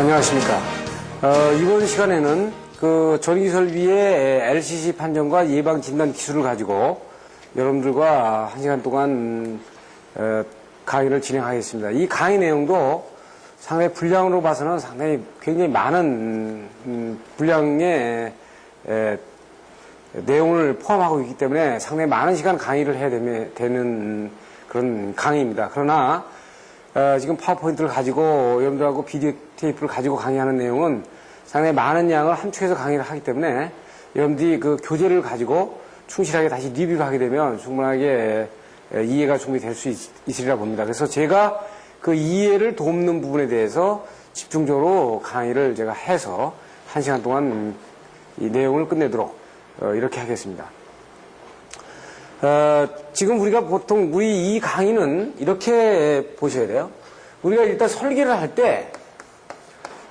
안녕하십니까. 이번 시간에는 그 전기설비의 LCC 판정과 예방 진단 기술을 가지고 여러분들과 1시간 동안 강의를 진행하겠습니다. 이 강의 내용도 상당히 분량으로 봐서는 상당히 굉장히 많은 분량의 내용을 포함하고 있기 때문에 상당히 많은 시간 강의를 해야 되는 그런 강의입니다. 그러나 지금 파워포인트를 가지고 여러분들하고 비디오 테이프를 가지고 강의하는 내용은 상당히 많은 양을 함축해서 강의를 하기 때문에 여러분들이 그 교재를 가지고 충실하게 다시 리뷰를 하게 되면 충분하게 이해가 충분히 될 수 있으리라 봅니다. 그래서 제가 그 이해를 돕는 부분에 대해서 집중적으로 강의를 제가 해서 1시간 동안 이 내용을 끝내도록 이렇게 하겠습니다. 지금 우리가 보통 우리 이 강의는 이렇게 보셔야 돼요. 우리가 일단 설계를 할 때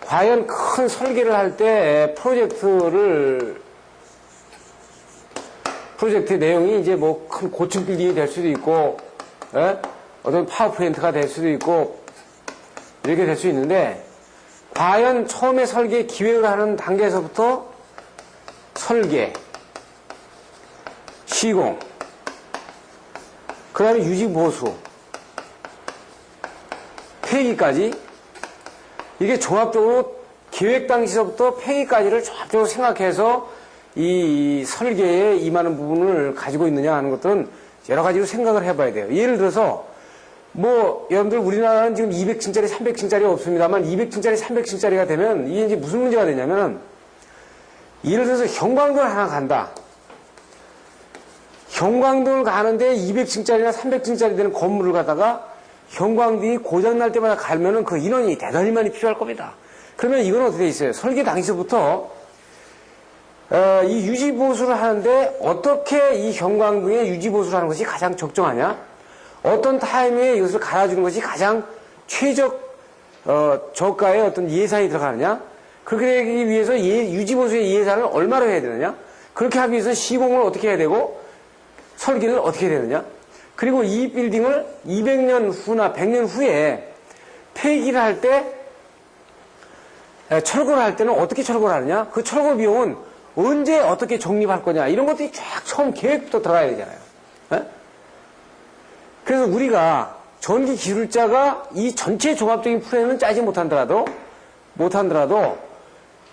과연 큰 설계를 할 때 프로젝트의 내용이 이제 뭐 큰 고층 빌딩이 될 수도 있고, 어떤 파워플랜트가 될 수도 있고, 이렇게 될 수 있는데, 과연 처음에 설계 기획을 하는 단계에서부터 설계, 시공, 그 다음에 유지 보수, 폐기까지, 이게 종합적으로 계획 당시서부터 폐기까지를 종합적으로 생각해서 이 설계에 임하는 부분을 가지고 있느냐 하는 것들은 여러 가지로 생각을 해봐야 돼요. 예를 들어서 뭐 여러분들 우리나라는 지금 200층짜리 300층짜리 없습니다만 200층짜리 300층짜리가 되면 이게 이제 무슨 문제가 되냐면은 예를 들어서 형광등을 하나 간다. 형광등을 가는데 200층짜리나 300층짜리 되는 건물을 가다가 형광등이 고장날 때마다 갈면은 그 인원이 대단히 많이 필요할 겁니다. 그러면 이건 어떻게 돼 있어요? 설계 당시부터 이 유지보수를 하는데 어떻게 이 형광등의 유지보수를 하는 것이 가장 적정하냐? 어떤 타이밍에 이것을 갈아주는 것이 가장 최적 저가의 어떤 예산이 들어가느냐? 그렇게 되기 위해서 유지보수의 예산을 얼마로 해야 되느냐? 그렇게 하기 위해서 시공을 어떻게 해야 되고 설계는 어떻게 해야 되느냐? 그리고 이 빌딩을 200년 후나 100년 후에 폐기를 할 때 철거를 할 때는 어떻게 철거를 하느냐? 그 철거 비용은 언제 어떻게 적립할 거냐? 이런 것들이 쫙 처음 계획부터 들어가야 되잖아요. 그래서 우리가 전기 기술자가 이 전체 종합적인 플랜은 짜지 못한더라도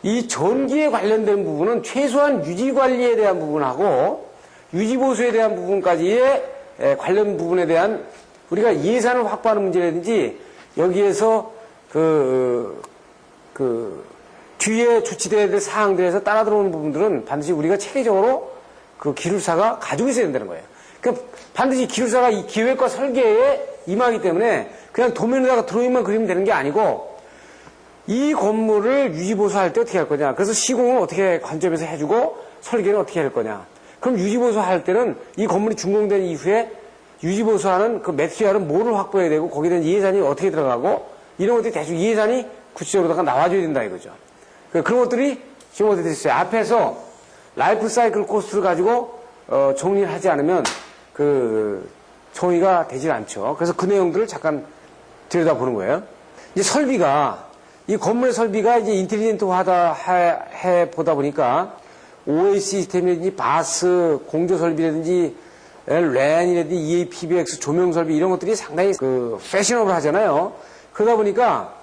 이 전기에 관련된 부분은 최소한 유지 관리에 대한 부분하고 유지 보수에 대한 부분까지의 관련 부분에 대한 우리가 예산을 확보하는 문제라든지 여기에서 뒤에 조치되어야 될 사항들에서 따라 들어오는 부분들은 반드시 우리가 체계적으로 그 기술사가 가지고 있어야 된다는 거예요. 그러니까 반드시 기술사가 이 기획과 설계에 임하기 때문에 그냥 도면에다가 드로잉만 그리면 되는 게 아니고 이 건물을 유지보수할 때 어떻게 할 거냐. 그래서 시공을 어떻게 관점에서 해주고 설계는 어떻게 할 거냐. 그럼 유지보수할 때는 이 건물이 준공된 이후에 유지보수하는 그 매트리얼은 뭐를 확보해야 되고 거기에 대한 예산이 어떻게 들어가고 이런 것들이 대충 예산이 구체적으로다가 나와줘야 된다 이거죠. 그런 것들이 지금 어떻게 됐어요. 앞에서 라이프 사이클 코스트를 가지고 정리를 하지 않으면 정의가 되질 않죠. 그래서 그 내용들을 잠깐 들여다보는 거예요. 이제 설비가 이 건물의 설비가 이제 인텔리전트화다 해 보다 보니까 OA 시스템이라든지 바스, 공조 설비라든지 랜이라든지 EAPBX 조명 설비 이런 것들이 상당히 패셔너블 하잖아요. 그러다 보니까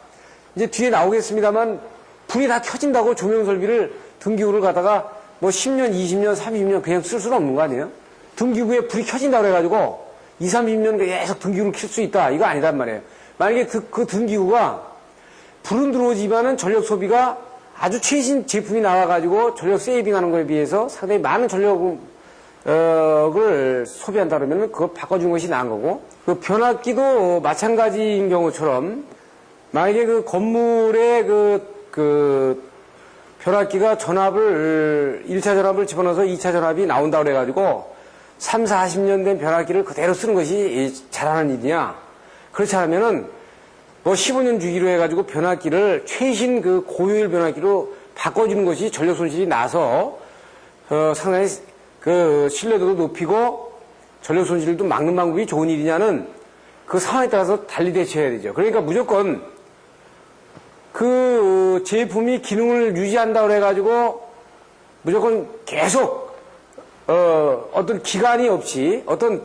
이제 뒤에 나오겠습니다만 불이 다 켜진다고 조명 설비를 등기구를 가다가 뭐 10년, 20년, 30년 그냥 쓸 수는 없는 거 아니에요? 등기구에 불이 켜진다고 해가지고 20, 30년 계속 등기구를 켤 수 있다. 이거 아니란 말이에요. 만약에 그 등기구가 불은 들어오지만은 전력 소비가 아주 최신 제품이 나와가지고 전력 세이빙하는 거에 비해서 상당히 많은 전력을 소비한다 그러면 그거 바꿔준 것이 나은 거고 그 변압기도 마찬가지인 경우처럼 만약에 그 건물에 변압기가 1차 전압을 집어넣어서 2차 전압이 나온다고 그래가지고 3, 40년 된 변압기를 그대로 쓰는 것이 잘하는 일이냐? 그렇지 않으면은 뭐 15년 주기로 해가지고 변압기를 최신 고효율 변압기로 바꿔주는 것이 전력 손실이 나서 상당히 신뢰도도 높이고 전력 손실도 막는 방법이 좋은 일이냐는 그 상황에 따라서 달리 대처해야 되죠. 그러니까 무조건 제품이 기능을 유지한다고 해가지고 무조건 계속 어떤 기간이 없이 어떤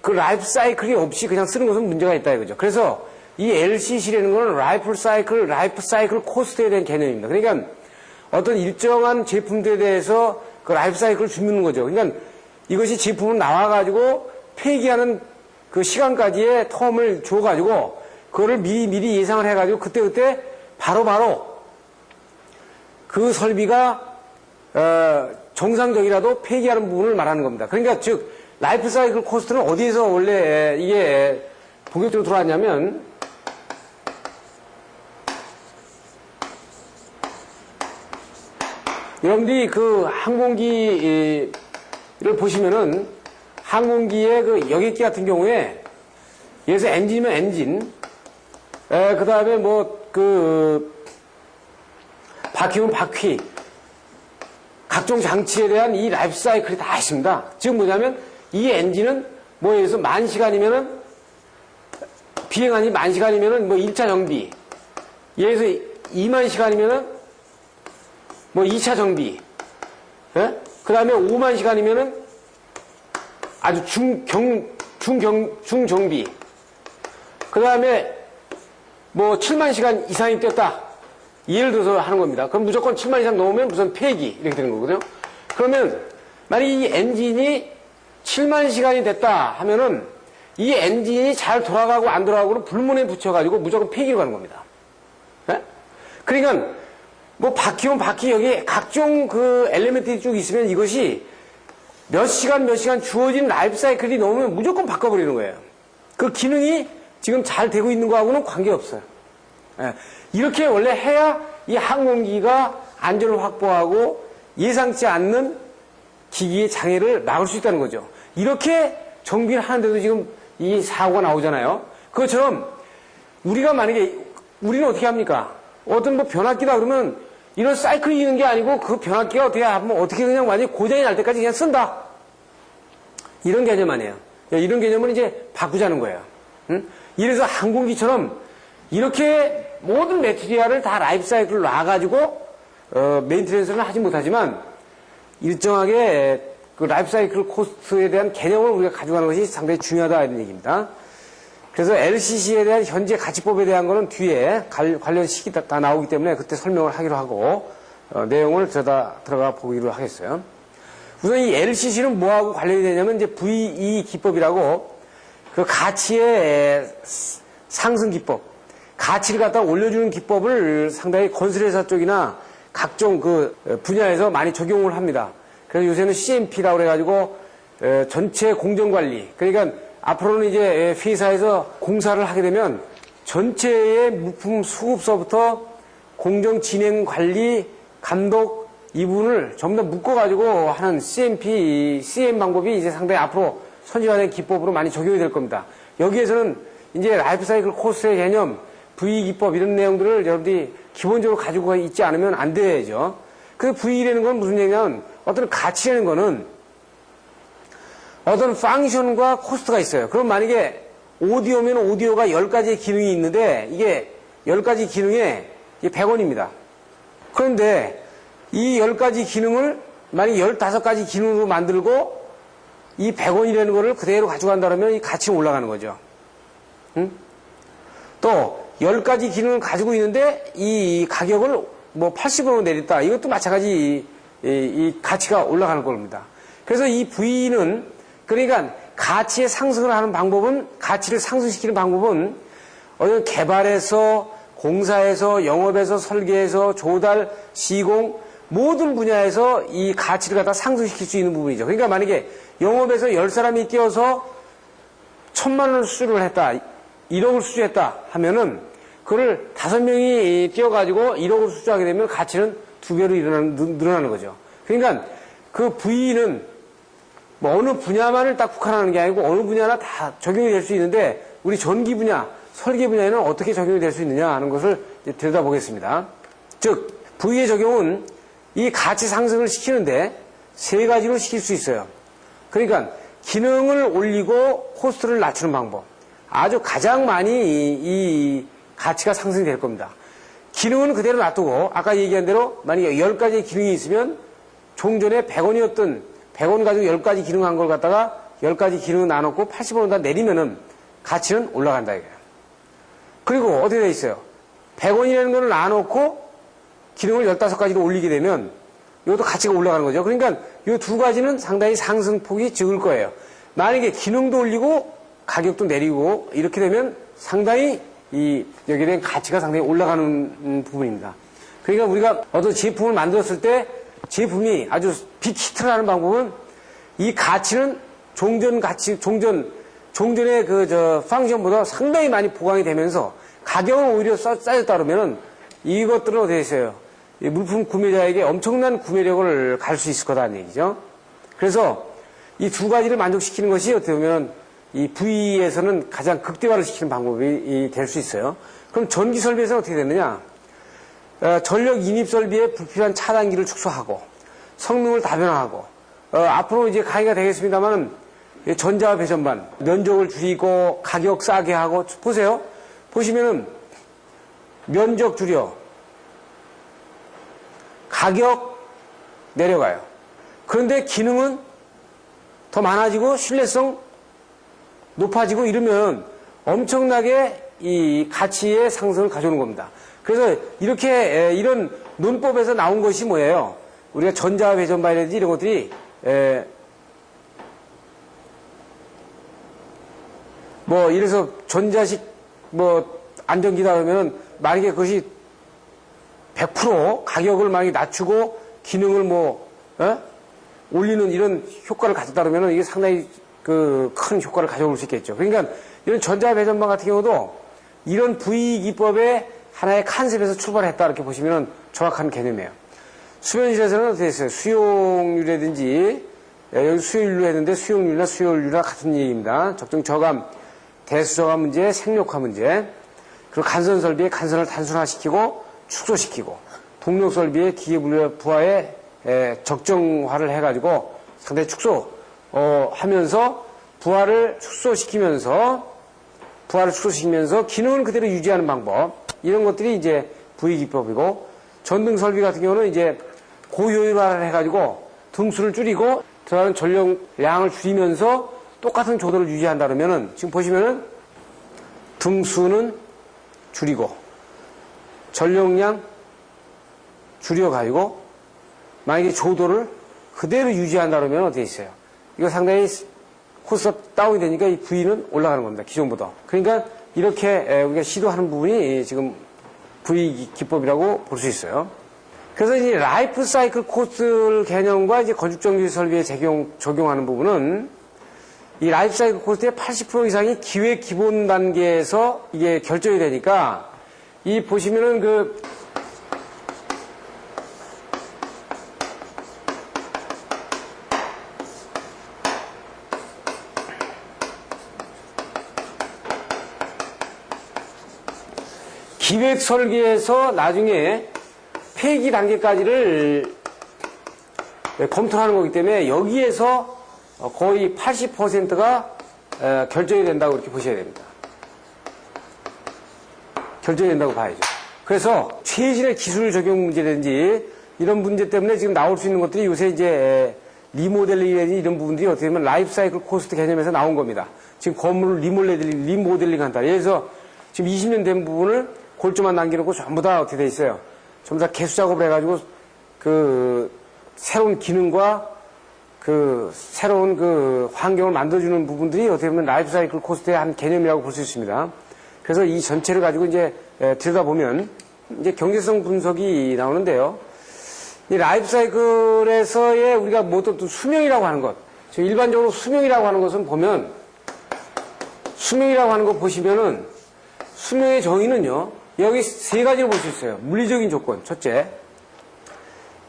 그 라이프 사이클이 없이 그냥 쓰는 것은 문제가 있다 이거죠. 그래서 이 LCC라는 거는 라이프 사이클 코스트에 대한 개념입니다. 그러니까 어떤 일정한 제품들에 대해서 그 라이프 사이클을 주는 거죠. 그러니까 이것이 제품은 나와가지고 폐기하는 그 시간까지의 텀을 줘가지고 그거를 미리 예상을 해가지고 그때그때 바로바로 그 설비가 정상적이라도 폐기하는 부분을 말하는 겁니다. 그러니까 즉 라이프 사이클 코스트는 어디에서 원래 이게 본격적으로 들어왔냐면 여러분들이 그 항공기를 보시면은 항공기의 그 여객기 같은 경우에 예를 들어서 엔진이면 엔진, 그 다음에 바퀴면 바퀴, 각종 장치에 대한 이 라이프 사이클이 다 있습니다. 지금 뭐냐면 이 엔진은 뭐 예를 들어서 10,000시간이면은 비행하니 10,000시간이면은 뭐 1차 정비, 예를 들어서 20,000시간이면은 뭐 2차 정비, 예? 그 다음에 50,000시간이면은 아주 중정비, 그 다음에 뭐 70,000시간 이상이 뛰었다. 예를 들어서 하는 겁니다. 그럼 무조건 70,000 이상 넘으면 무슨 폐기 이렇게 되는 거거든요. 그러면 만약 이 엔진이 70,000시간이 됐다 하면은 이 엔진이 잘 돌아가고 안 돌아가고는 불문에 붙여가지고 무조건 폐기로 가는 겁니다. 예? 그러니까 뭐 바퀴면 바퀴 여기 각종 그 엘리멘트들이 쭉 있으면 이것이 몇 시간 주어진 라이프 사이클이 넘으면 무조건 바꿔버리는 거예요. 그 기능이 지금 잘 되고 있는 거하고는 관계없어요. 예. 이렇게 원래 해야 이 항공기가 안전을 확보하고 예상치 않는 기기의 장애를 막을 수 있다는 거죠. 이렇게 정비를 하는데도 지금 이 사고가 나오잖아요. 그것처럼 우리가 만약에 우리는 어떻게 합니까? 어떤 뭐 변압기다 그러면 이런 사이클이 있는 게 아니고 그 변압기가 어떻게 하면 어떻게 그냥 완전히 고장이 날 때까지 그냥 쓴다. 이런 개념 아니에요. 이런 개념을 이제 바꾸자는 거예요. 응? 이래서 항공기처럼 이렇게 모든 매트리얼을 다 라이프 사이클로 놔가지고 메인테넌스는 하지 못하지만 일정하게 그 라이프 사이클 코스트에 대한 개념을 우리가 가져가는 것이 상당히 중요하다 이런 얘기입니다. 그래서 LCC에 대한 현재 가치법에 대한 거는 뒤에 관련 시기 다 나오기 때문에 그때 설명을 하기로 하고 내용을 들어가 보기로 하겠어요. 우선 이 LCC는 뭐하고 관련이 되냐면 이제 VE 기법이라고 그 가치의 상승 기법, 가치를 갖다 올려주는 기법을 상당히 건설회사 쪽이나 각종 그 분야에서 많이 적용을 합니다. 그래서 요새는 CMP라고 그래가지고 전체 공정관리, 그러니까 앞으로는 이제 회사에서 공사를 하게 되면 전체의 물품 수급서부터 공정 진행 관리, 감독 이 부분을 전부 다 묶어가지고 하는 CM 방법이 이제 상당히 앞으로 선진화된 기법으로 많이 적용이 될 겁니다. 여기에서는 이제 라이프 사이클 코스트의 개념, VE 기법 이런 내용들을 여러분들이 기본적으로 가지고 있지 않으면 안 되죠. 그 VE라는 건 무슨 얘기냐면 어떤 가치라는 거는 어떤 펑션과 코스트가 있어요. 그럼 만약에 오디오면 오디오가 10가지의 기능이 있는데 이게 10가지 기능에 100원입니다. 그런데 이 10가지 기능을 만약에 15가지 기능으로 만들고 이 100원이라는 거를 그대로 가져간다면 이 가치가 올라가는 거죠. 응? 또 10가지 기능을 가지고 있는데 이 가격을 뭐 80원으로 내렸다. 이것도 마찬가지 이 가치가 올라가는 겁니다. 그래서 이 V는 그러니까 가치의 상승을 하는 방법은 가치를 상승시키는 방법은 어떤 개발에서 공사에서 영업에서 설계에서 조달 시공 모든 분야에서 이 가치를 갖다 상승시킬 수 있는 부분이죠. 그러니까 만약에 영업에서 10사람이 뛰어서 1,000만 원을 수주를 했다. 1억을 수주했다 하면은 그걸 5명이 뛰어가지고 1억을 수주하게 되면 가치는 2배로 늘어나는 거죠. 그러니까 그 V는 뭐 어느 분야만을 딱 국한하는 게 아니고 어느 분야나 다 적용이 될 수 있는데 우리 전기 분야, 설계 분야에는 어떻게 적용이 될 수 있느냐 하는 것을 들여다보겠습니다. 즉 V의 적용은 이 가치 상승을 시키는데 3가지로 시킬 수 있어요. 그러니까 기능을 올리고 코스트를 낮추는 방법. 아주 가장 많이 이 가치가 상승이 될 겁니다. 기능은 그대로 놔두고 아까 얘기한 대로 만약에 10가지의 기능이 있으면 종전에 100원이었던 100원 가지고 10가지 기능한 걸 갖다가 10가지 기능을 나눴고 80원을 다 내리면은 가치는 올라간다 이거예요. 그리고 어떻게 돼 있어요? 100원이라는 걸 나눠놓고 기능을 15가지로 올리게 되면 이것도 가치가 올라가는 거죠. 그러니까 이 두 가지는 상당히 상승폭이 적을 거예요. 만약에 기능도 올리고 가격도 내리고 이렇게 되면 상당히 여기에 대한 가치가 상당히 올라가는 부분입니다. 그러니까 우리가 어떤 제품을 만들었을 때 제품이 아주 빅히트를 하는 방법은 이 가치는 종전 가치, 종전의 펑션보다 상당히 많이 보강이 되면서 가격은 오히려 싸졌다 그러면은 이것들은 어떻게 했어요? 이 물품 구매자에게 엄청난 구매력을 갈 수 있을 거다는 얘기죠. 그래서 이 두 가지를 만족시키는 것이 어떻게 보면 이 V에서는 가장 극대화를 시키는 방법이 될 수 있어요. 그럼 전기 설비에서는 어떻게 되느냐? 전력 인입 설비에 불필요한 차단기를 축소하고 성능을 다변화하고 앞으로 이제 강의가 되겠습니다만은 전자 배전반 면적을 줄이고 가격 싸게 하고 보세요. 보시면은 면적 줄여 가격 내려가요. 그런데 기능은 더 많아지고 신뢰성 높아지고 이러면 엄청나게 이 가치의 상승을 가져오는 겁니다. 그래서 이렇게 이런 논법에서 나온 것이 뭐예요? 우리가 전자 배전반이라든지 이런 것들이 뭐 이래서 전자식 뭐 안전기다 그러면은 만약에 그것이 100% 가격을 많이 낮추고 기능을 올리는 이런 효과를 가졌다 그러면은 이게 상당히 큰 효과를 가져올 수 있겠죠. 그러니까 이런 전자 배전반 같은 경우도 이런 V 기법의 하나의 컨셉에서 출발했다 이렇게 보시면 정확한 개념이에요. 수변실에서는 어떻게 했어요? 수용률이라든지 여기 수요율로 했는데 수용률이나 수요율이나 같은 얘기입니다. 적정 저감, 대수 저감 문제, 생력화 문제, 그리고 간선 설비의 간선을 단순화시키고 축소시키고 동력 설비의 기계 부하에 적정화를 해가지고 상당히 축소하면서 부하를 축소시키면서 기능은 그대로 유지하는 방법 이런 것들이 이제 V 기법이고 전등 설비 같은 경우는 이제 고효율화를 해가지고 등수를 줄이고 들어가는 전력량을 줄이면서 똑같은 조도를 유지한다 그러면은 지금 보시면은 등수는 줄이고 전력량 줄여가지고 만약에 조도를 그대로 유지한다 그러면 어떻게 있어요? 이거 상당히 코스가 다운이 되니까 이 V는 올라가는 겁니다. 기존보다. 그러니까 이렇게 우리가 시도하는 부분이 지금 V 기법이라고 볼 수 있어요. 그래서 이제 라이프 사이클 코스트 개념과 이제 건축정비 설비에 적용하는 부분은 이 라이프 사이클 코스트의 80% 이상이 기획 기본 단계에서 이게 결정이 되니까 이 보시면은 기획 설계에서 나중에 폐기 단계까지를 검토하는 거기 때문에 여기에서 거의 80%가 결정이 된다고 이렇게 보셔야 됩니다. 결정이 된다고 봐야죠. 그래서 최신의 기술 적용 문제라든지 이런 문제 때문에 지금 나올 수 있는 것들이 요새 이제 리모델링이라든지 이런 부분들이 어떻게 보면 라이프 사이클 코스트 개념에서 나온 겁니다. 지금 건물을 리모델링 한다. 예를 들어서 지금 20년 된 부분을 골조만 남겨놓고 전부 다 어떻게 돼 있어요? 전부 다 개수 작업을 해가지고 새로운 기능과 새로운 환경을 만들어주는 부분들이 어떻게 보면 라이프 사이클 코스트의 한 개념이라고 볼 수 있습니다. 그래서 이 전체를 가지고 이제 들여다보면 이제 경제성 분석이 나오는데요. 이 라이프 사이클에서의 우리가 또 수명이라고 하는 것. 지금 일반적으로 수명이라고 하는 것은 보면 수명이라고 하는 거 보시면은 수명의 정의는요. 여기 세 가지로 볼 수 있어요. 물리적인 조건. 첫째.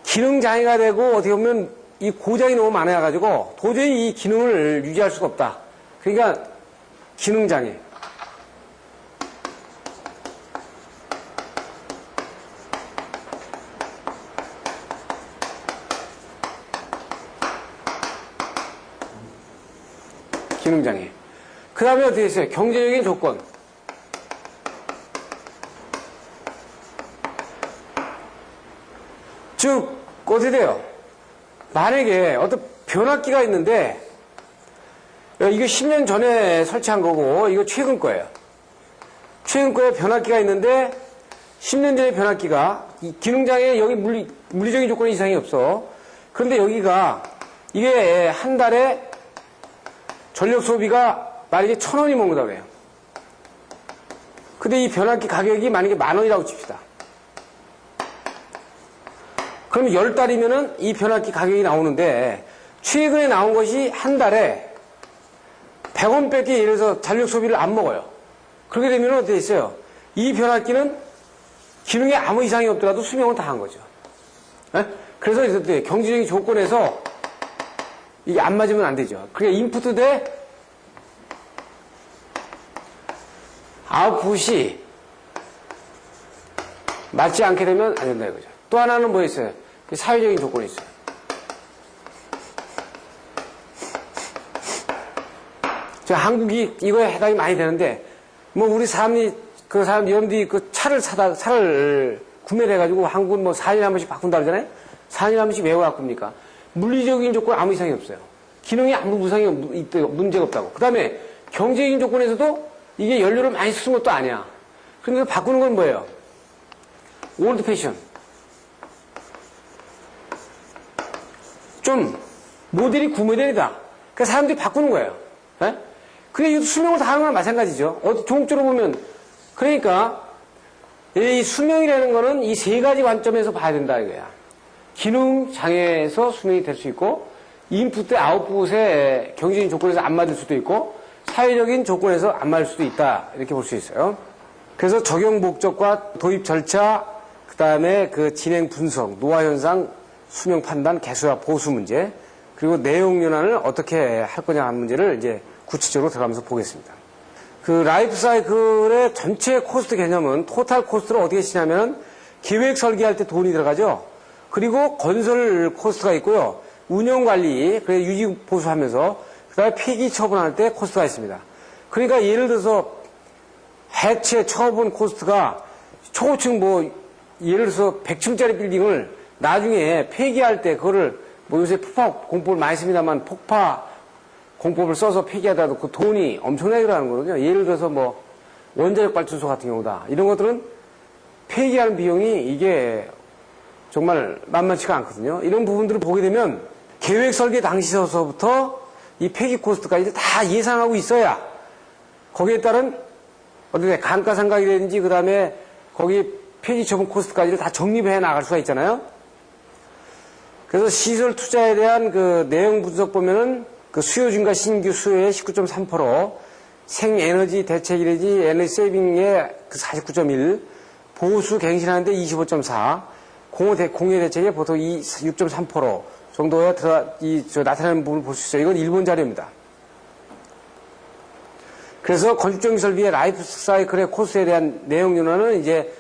기능 장애가 되고 어떻게 보면 이 고장이 너무 많아가지고 도저히 이 기능을 유지할 수가 없다. 그러니까 기능 장애. 기능 장애. 그 다음에 어떻게 있어요? 경제적인 조건. 즉 어떻게 돼요? 만약에 어떤 변압기가 있는데 이거 10년 전에 설치한 거고 이거 최근 거예요. 최근 거에 변압기가 있는데 10년 전에 변압기가 이 기능장애 여기 물리적인 조건에 이상이 없어. 그런데 여기가 이게 한 달에 전력 소비가 만약에 1,000원이 먹는다 그래요. 근데 이 변압기 가격이 만약에 10,000원이라고 칩시다. 그럼 10달이면은 이 변압기 가격이 나오는데 최근에 나온 것이 한 달에 100원밖에 예를 들어서 전력 소비를 안 먹어요. 그렇게 되면 어떻게 있어요? 이 변압기는 기능에 아무 이상이 없더라도 수명을 다 한 거죠. 에? 그래서 이제 경제적인 조건에서 이게 안 맞으면 안 되죠. 그러니까 인풋 대 아웃풋이 맞지 않게 되면 안 된다 이거죠. 또 하나는 뭐 있어요? 사회적인 조건이 있어요. 한국이 이거에 해당이 많이 되는데, 뭐 우리 사람이, 여러분들이 차를 구매를 해가지고 한국은 뭐 4년에 한 번씩 바꾼다 그러잖아요? 4년에 한 번씩 왜 바꿉니까? 물리적인 조건 아무 이상이 없어요. 기능이 아무 문제가 없다고. 그 다음에 경제적인 조건에서도 이게 연료를 많이 쓰는 것도 아니야. 그러니까 바꾸는 건 뭐예요? 올드 패션. 좀 모델이 구모델이다. 그러니까 사람들이 바꾸는 거예요. 네? 그게 이것도 수명을 다하는 거랑 마찬가지죠. 종적으로 보면 그러니까 이 수명이라는 거는 이 세 가지 관점에서 봐야 된다 이거야. 기능 장애에서 수명이 될 수 있고, 인풋 대 아웃풋의 경제적인 조건에서 안 맞을 수도 있고, 사회적인 조건에서 안 맞을 수도 있다 이렇게 볼 수 있어요. 그래서 적용 목적과 도입 절차, 그 다음에 그 진행 분석, 노화 현상, 수명 판단, 개수와 보수 문제, 그리고 내용 연한을 어떻게 할 거냐 하는 문제를 이제 구체적으로 들어가면서 보겠습니다. 그 라이프 사이클의 전체 코스트 개념은 토탈 코스트를 어떻게 쓰냐면 기획 설계할 때 돈이 들어가죠. 그리고 건설 코스트가 있고요. 운영 관리, 그래 유지 보수하면서 그다음에 폐기 처분할 때 코스트가 있습니다. 그러니까 예를 들어서 해체 처분 코스트가 초고층 뭐 예를 들어서 100층짜리 빌딩을 나중에 폐기할 때 그거를 뭐 요새 폭파 공법을 많이 씁니다만 폭파 공법을 써서 폐기하더라도 그 돈이 엄청나게 들어가는 거거든요. 예를 들어서 뭐 원자력 발전소 같은 경우다. 이런 것들은 폐기하는 비용이 이게 정말 만만치가 않거든요. 이런 부분들을 보게 되면 계획 설계 당시서부터 이 폐기 코스트까지 다 예상하고 있어야 거기에 따른 어떻게 감가상각이라든지 그 다음에 거기 폐기 처분 코스트까지를 다 정립해 나갈 수가 있잖아요. 그래서 시설 투자에 대한 그 내용 분석 보면은 그 수요 증가 신규 수요의 19.3%, 생에너지 대책이라든지 에너지 세이빙의 그 49.1, 보수 갱신하는데 25.4, 공해 대책에 보통 6.3% 정도에 나타나는 부분을 볼 수 있어요. 이건 일본 자료입니다. 그래서 건축적인 설비의 라이프 사이클의 코스에 대한 내용 연원은 이제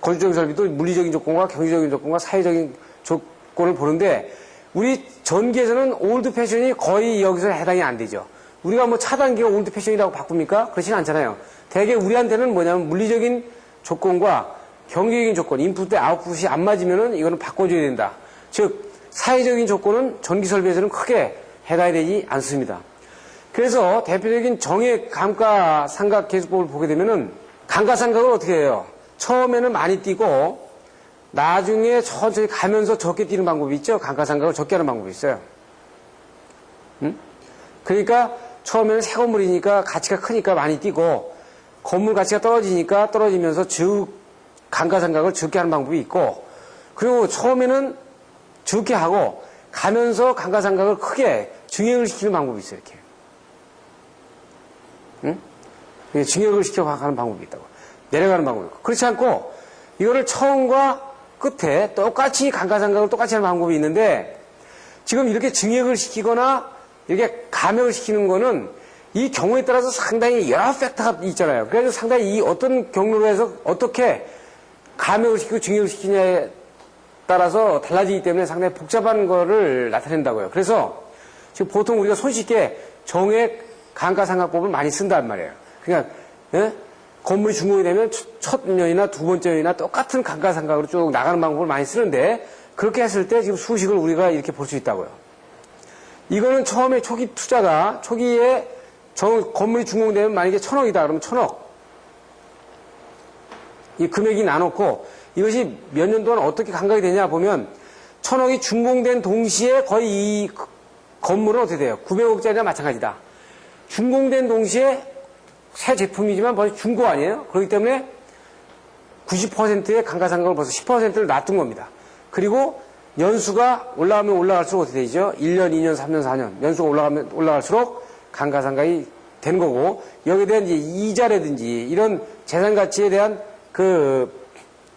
건축적인 설비도 물리적인 조건과 경제적인 조건과 사회적인 조건을 보는데 우리 전기에서는 올드 패션이 거의 여기서 해당이 안 되죠. 우리가 뭐 차단기가 올드 패션이라고 바꿉니까? 그렇지는 않잖아요. 대개 우리한테는 뭐냐면 물리적인 조건과 경제적인 조건, 인풋 대 아웃풋이 안 맞으면은 이거는 바꿔줘야 된다. 즉 사회적인 조건은 전기 설비에서는 크게 해당이 되지 않습니다. 그래서 대표적인 정액 감가상각 계수법을 보게 되면은 감가상각을 어떻게 해요? 처음에는 많이 뛰고 나중에 천천히 가면서 적게 뛰는 방법이 있죠. 감가상각을 적게 하는 방법이 있어요. 그러니까 처음에는 새 건물이니까 가치가 크니까 많이 뛰고 건물 가치가 떨어지니까 떨어지면서 감가상각을 적게 하는 방법이 있고 그리고 처음에는 적게 하고 가면서 감가상각을 크게 증액을 시키는 방법이 있어요. 이렇게 증액을 시켜가는 방법이 있다고. 내려가는 방법이 있고 그렇지 않고 이거를 처음과 끝에 똑같이 감가상각을 똑같이 하는 방법이 있는데 지금 이렇게 증액을 시키거나 이렇게 감액을 시키는 거는 이 경우에 따라서 상당히 여러 팩터가 있잖아요. 그래서 상당히 이 어떤 경로로 해서 어떻게 감액을 시키고 증액을 시키냐에 따라서 달라지기 때문에 상당히 복잡한 거를 나타낸다고요. 그래서 지금 보통 우리가 손쉽게 정액 감가상각법을 많이 쓴단 말이에요. 그러니까 건물이 준공이 되면 첫 년이나 두 번째 년이나 똑같은 감가상각으로 쭉 나가는 방법을 많이 쓰는데 그렇게 했을 때 지금 수식을 우리가 이렇게 볼 수 있다고요. 이거는 처음에 초기 투자가, 초기에 건물이 준공되면 만약에 1,000억이다. 그러면 1,000억. 이 금액이 나놓고 이것이 몇 년 동안 어떻게 감각이 되냐 보면 1,000억이 준공된 동시에 거의 이 건물은 어떻게 돼요? 900억짜리나 마찬가지다. 준공된 동시에 새 제품이지만 벌써 중고 아니에요? 그렇기 때문에 90%의 감가상각을 벌써 10%를 놔둔 겁니다. 그리고 연수가 올라가면 올라갈수록 어떻게 되죠? 1년, 2년, 3년, 4년. 연수가 올라가면 올라갈수록 감가상각이 되는 거고, 여기에 대한 이제 이자라든지 이런 재산 가치에 대한 그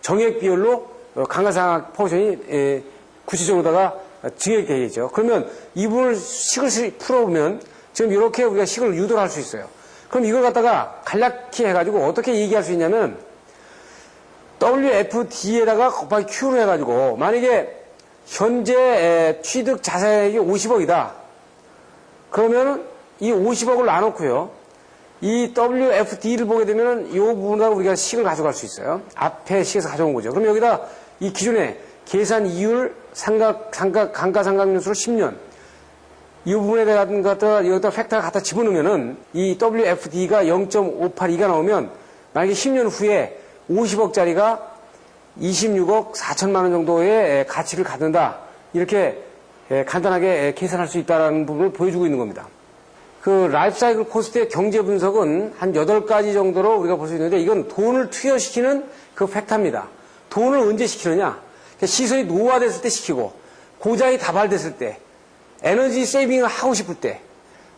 정액 비율로 감가상각 포션이 구체적으로다가 증액이 되겠죠. 그러면 이 부분을 식을 풀어보면 지금 이렇게 우리가 식을 유도를 할 수 있어요. 그럼 이걸 갖다가 간략히 해가지고 어떻게 얘기할 수 있냐면 WFD에다가 곱하기 Q로 해가지고 만약에 현재 취득 자산액이 50억이다. 그러면 이 50억을 나눠놓고요. 이 WFD를 보게 되면 이 부분과 우리가 식을 가져갈 수 있어요. 앞에 식에서 가져온 거죠. 그럼 여기다 이 기존에 계산 이율, 감가상각연수로 10년. 이 부분에 대한 것들, 여기다 팩터를 갖다 집어넣으면은 이 WFD가 0.582가 나오면 만약에 10년 후에 50억짜리가 26억 4천만 원 정도의 가치를 갖는다. 이렇게 간단하게 계산할 수 있다는 부분을 보여주고 있는 겁니다. 그 라이프 사이클 코스트의 경제 분석은 한 8가지 정도로 우리가 볼 수 있는데 이건 돈을 투여시키는 그 팩터입니다. 돈을 언제 시키느냐? 시설이 노후화됐을 때 시키고 고장이 다발됐을 때 에너지 세이빙을 하고 싶을 때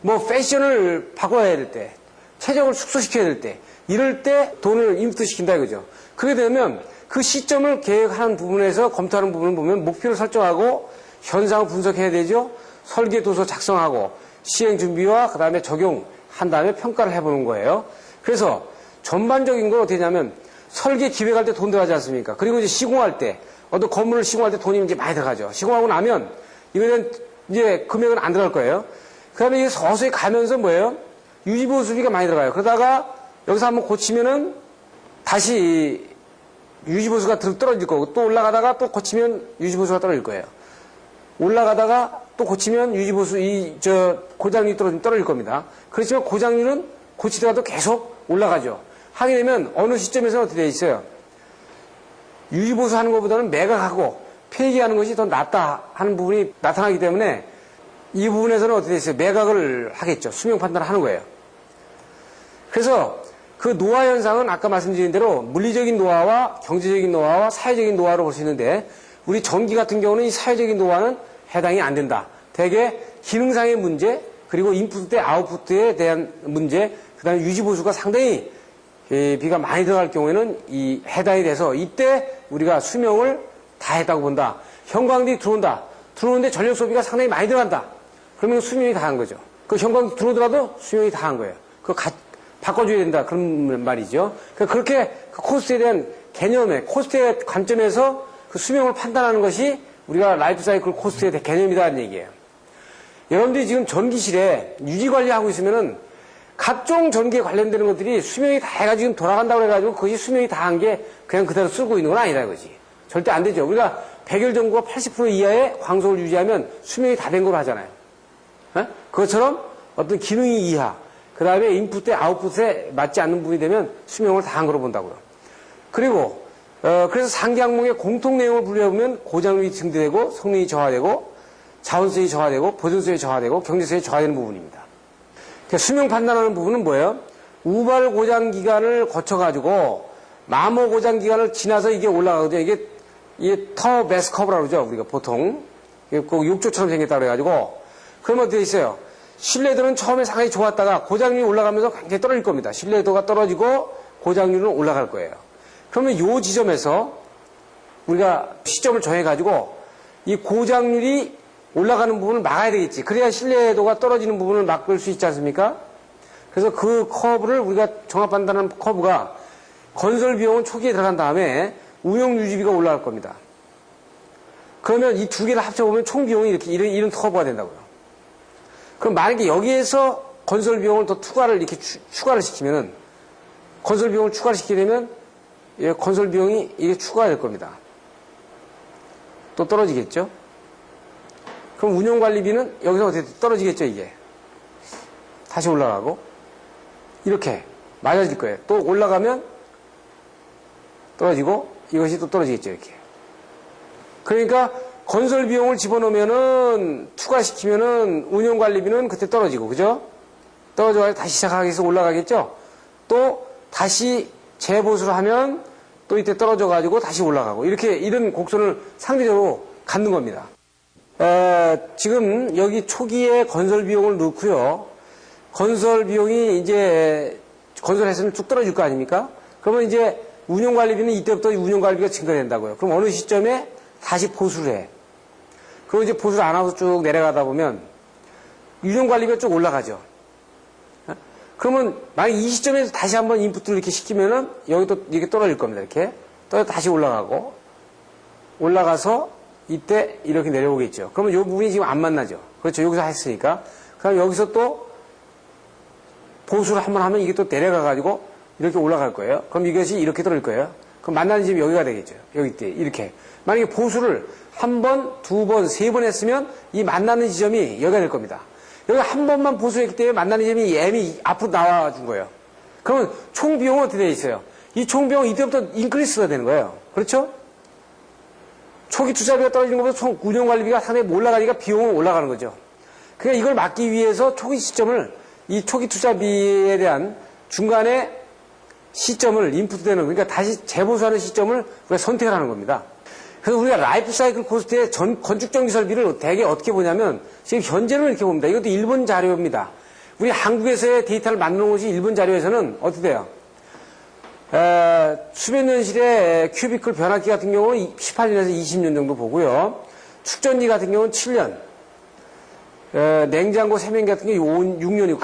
뭐 패션을 바꿔야 될 때 체력을 축소시켜야 될 때 이럴 때 돈을 인풋시킨다 이거죠. 그렇게 되면 그 시점을 계획하는 부분에서 검토하는 부분을 보면 목표를 설정하고 현상을 분석해야 되죠. 설계 도서 작성하고 시행 준비와 그 다음에 적용한 다음에 평가를 해보는 거예요. 그래서 전반적인 건 어떻게 하냐면 설계 기획할 때 돈 들어가지 않습니까? 그리고 이제 시공할 때 어떤 건물을 시공할 때 돈이 이제 많이 들어가죠. 시공하고 나면 이거에 대한 이제 금액은 안 들어갈 거예요. 그 다음에 이게 서서히 가면서 뭐예요? 유지보수비가 많이 들어가요. 그러다가 여기서 한번 고치면은 다시 유지보수가 떨어질 거고 또 올라가다가 또 고치면 유지보수가 떨어질 거예요. 올라가다가 또 고치면 유지보수, 고장률이 떨어질 겁니다. 그렇지만 고장률은 고치다가도 계속 올라가죠. 하게 되면 어느 시점에서는 어떻게 되어 있어요? 유지보수 하는 것보다는 매각하고 폐기하는 것이 더 낫다 하는 부분이 나타나기 때문에 이 부분에서는 어떻게 되어 있어요? 매각을 하겠죠. 수명 판단을 하는 거예요. 그래서 그 노화 현상은 아까 말씀드린 대로 물리적인 노화와 경제적인 노화와 사회적인 노화로 볼 수 있는데 우리 전기 같은 경우는 이 사회적인 노화는 해당이 안 된다. 대개 기능상의 문제 그리고 인풋 대 아웃풋에 대한 문제 그 다음에 유지보수가 상당히 비가 많이 들어갈 경우에는 이 해당이 돼서 이때 우리가 수명을 다 했다고 본다. 형광등이 들어온다. 들어오는데 전력 소비가 상당히 많이 들어간다. 그러면 수명이 다 한 거죠. 그 형광등 들어오더라도 수명이 다 한 거예요. 그거 바꿔줘야 된다. 그런 말이죠. 그렇게 그 코스트에 대한 개념에, 코스트의 관점에서 그 수명을 판단하는 것이 우리가 라이프 사이클 코스트의 개념이다는 얘기예요. 여러분들이 지금 전기실에 유지 관리하고 있으면은 각종 전기에 관련되는 것들이 수명이 다 해가지고 돌아간다고 해가지고 그것이 수명이 다 한 게 그냥 그대로 쓰고 있는 건 아니다 이거지. 절대 안 되죠. 우리가 백열 전구가 80% 이하의 광속을 유지하면 수명이 다 된 걸로 하잖아요. 그것처럼 어떤 기능이 이하, 그 다음에 인풋 대 아웃풋에 맞지 않는 부분이 되면 수명을 다 한 거로 본다고요. 그리고 그래서 상기 항목의 공통 내용을 분류해보면 고장률이 증대되고 성능이 저하되고 자원성이 저하되고 보존성이 저하되고 경제성이 저하되는 부분입니다. 그러니까 수명 판단하는 부분은 뭐예요? 우발 고장 기간을 거쳐가지고 마모 고장 기간을 지나서 이게 올라가거든요. 이게 터 베스 커브라고 그러죠. 우리가 보통 꼭 욕조처럼 생겼다고 그래가지고 그러면 어떻게 있어요? 신뢰도는 처음에 상당히 좋았다가 고장률이 올라가면서 굉장히 떨어질 겁니다. 신뢰도가 떨어지고 고장률은 올라갈 거예요. 그러면 이 지점에서 우리가 시점을 정해가지고 이 고장률이 올라가는 부분을 막아야 되겠지. 그래야 신뢰도가 떨어지는 부분을 막을 수 있지 않습니까? 그래서 그 커브를 우리가 종합 판단하는 커브가 건설 비용은 초기에 들어간 다음에 운영 유지비가 올라갈 겁니다. 그러면 이 두 개를 합쳐보면 총 비용이 이렇게 이런 커브가 된다고요. 그럼 만약에 여기에서 건설 비용을 더 추가를 시키면은 건설 비용을 추가를 시키게 되면 건설 비용이 이게 추가가 될 겁니다. 또 떨어지겠죠? 그럼 운영관리비는 여기서 어떻게 떨어지겠죠, 이게? 다시 올라가고, 이렇게 맞아질 거예요. 또 올라가면 떨어지고, 이것이 또 떨어지겠죠, 이렇게. 그러니까, 건설 비용을 집어넣으면은, 추가시키면은, 운영관리비는 그때 떨어지고, 그죠? 떨어져가지고 다시 시작하기 위해서 올라가겠죠? 또, 다시 재보수를 하면, 또 이때 떨어져가지고 다시 올라가고, 이런 곡선을 상대적으로 갖는 겁니다. 지금 여기 초기에 건설 비용을 넣고요. 건설 비용이 이제, 건설했으면 쭉 떨어질 거 아닙니까? 그러면 이제, 운영관리비는 이때부터 운영관리비가 증가된다고요. 그럼 어느 시점에 다시 보수를 해. 그리고 이제 보수를 안 하고 쭉 내려가다 보면 운영관리비가 쭉 올라가죠. 그러면 만약 이 시점에서 다시 한번 인풋을 이렇게 시키면은 여기 또 이렇게 떨어질 겁니다. 이렇게. 또 다시 올라가고 올라가서 이때 이렇게 내려오겠죠. 그러면 이 부분이 지금 안 만나죠. 그렇죠. 여기서 했으니까. 그럼 여기서 또 보수를 한번 하면 이게 또 내려가가지고 이렇게 올라갈 거예요. 그럼 이것이 이렇게 떨어질 거예요. 그럼 만나는 지점이 여기가 되겠죠. 여기 때 이렇게. 만약에 보수를 한 번, 두 번, 세 번 했으면 이 만나는 지점이 여기가 될 겁니다. 여기 한 번만 보수했기 때문에 만나는 지점이 M이 앞으로 나와준 거예요. 그러면 총 비용은 어떻게 되어 있어요? 이 총 비용은 이때부터 인크리스가 되는 거예요. 그렇죠? 초기 투자비가 떨어지는 것보다 총 운영관리비가 상당히 올라가니까 비용은 올라가는 거죠. 그러니까 이걸 막기 위해서 초기 시점을 이 초기 투자비에 대한 중간에 시점을 인풋되는, 그러니까 다시 재보수하는 시점을 우리가 선택을 하는 겁니다. 그래서 우리가 라이프 사이클 코스트의 건축정비 설비를 대개 어떻게 보냐면 지금 현재는 이렇게 봅니다. 이것도 일본 자료입니다. 우리 한국에서의 데이터를 만드는 것이 일본 자료에서는 어떻게 돼요? 수변연실의 큐비클 변압기 같은 경우는 18년에서 20년 정도 보고요. 축전기 같은 경우는 7년. 냉장고 세면기 같은 경우 6년이고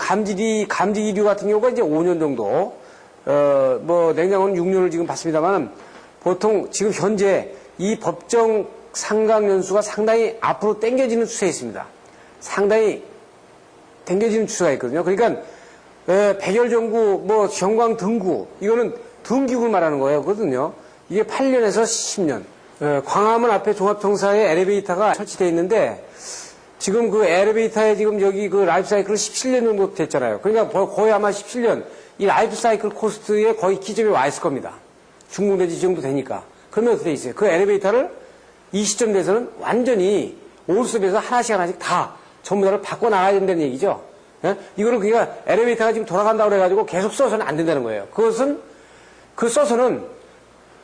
감지기류 같은 경우가 이제 5년 정도. 냉장고는 6년을 지금 봤습니다만 보통 지금 현재 이 법정 상각 연수가 상당히 앞으로 당겨지는 추세에 있습니다. 상당히 당겨지는 추세가 있거든요. 그러니까 백열전구, 경광 등구, 이거는 등기구를 말하는 거거든요. 이게 8년에서 10년. 광화문 앞에 종합청사에 엘리베이터가 설치되어 있는데 지금 그 엘리베이터에 지금 여기 그 라이프 사이클은 17년 정도 됐잖아요. 그러니까 거의 아마 17년 이 라이프 사이클 코스트에 거의 기점에 와 있을 겁니다. 중공되지 이 정도 되니까. 그러면 어떻게 돼 있어요? 그 엘리베이터를 이 시점 돼서는 완전히 올숲에서 하나씩 다 전부 다를 바꿔 나가야 된다는 얘기죠. 예? 이거를 그러니까 엘리베이터가 지금 돌아간다고 그래가지고 계속 써서는 안 된다는 거예요. 그것은 써서는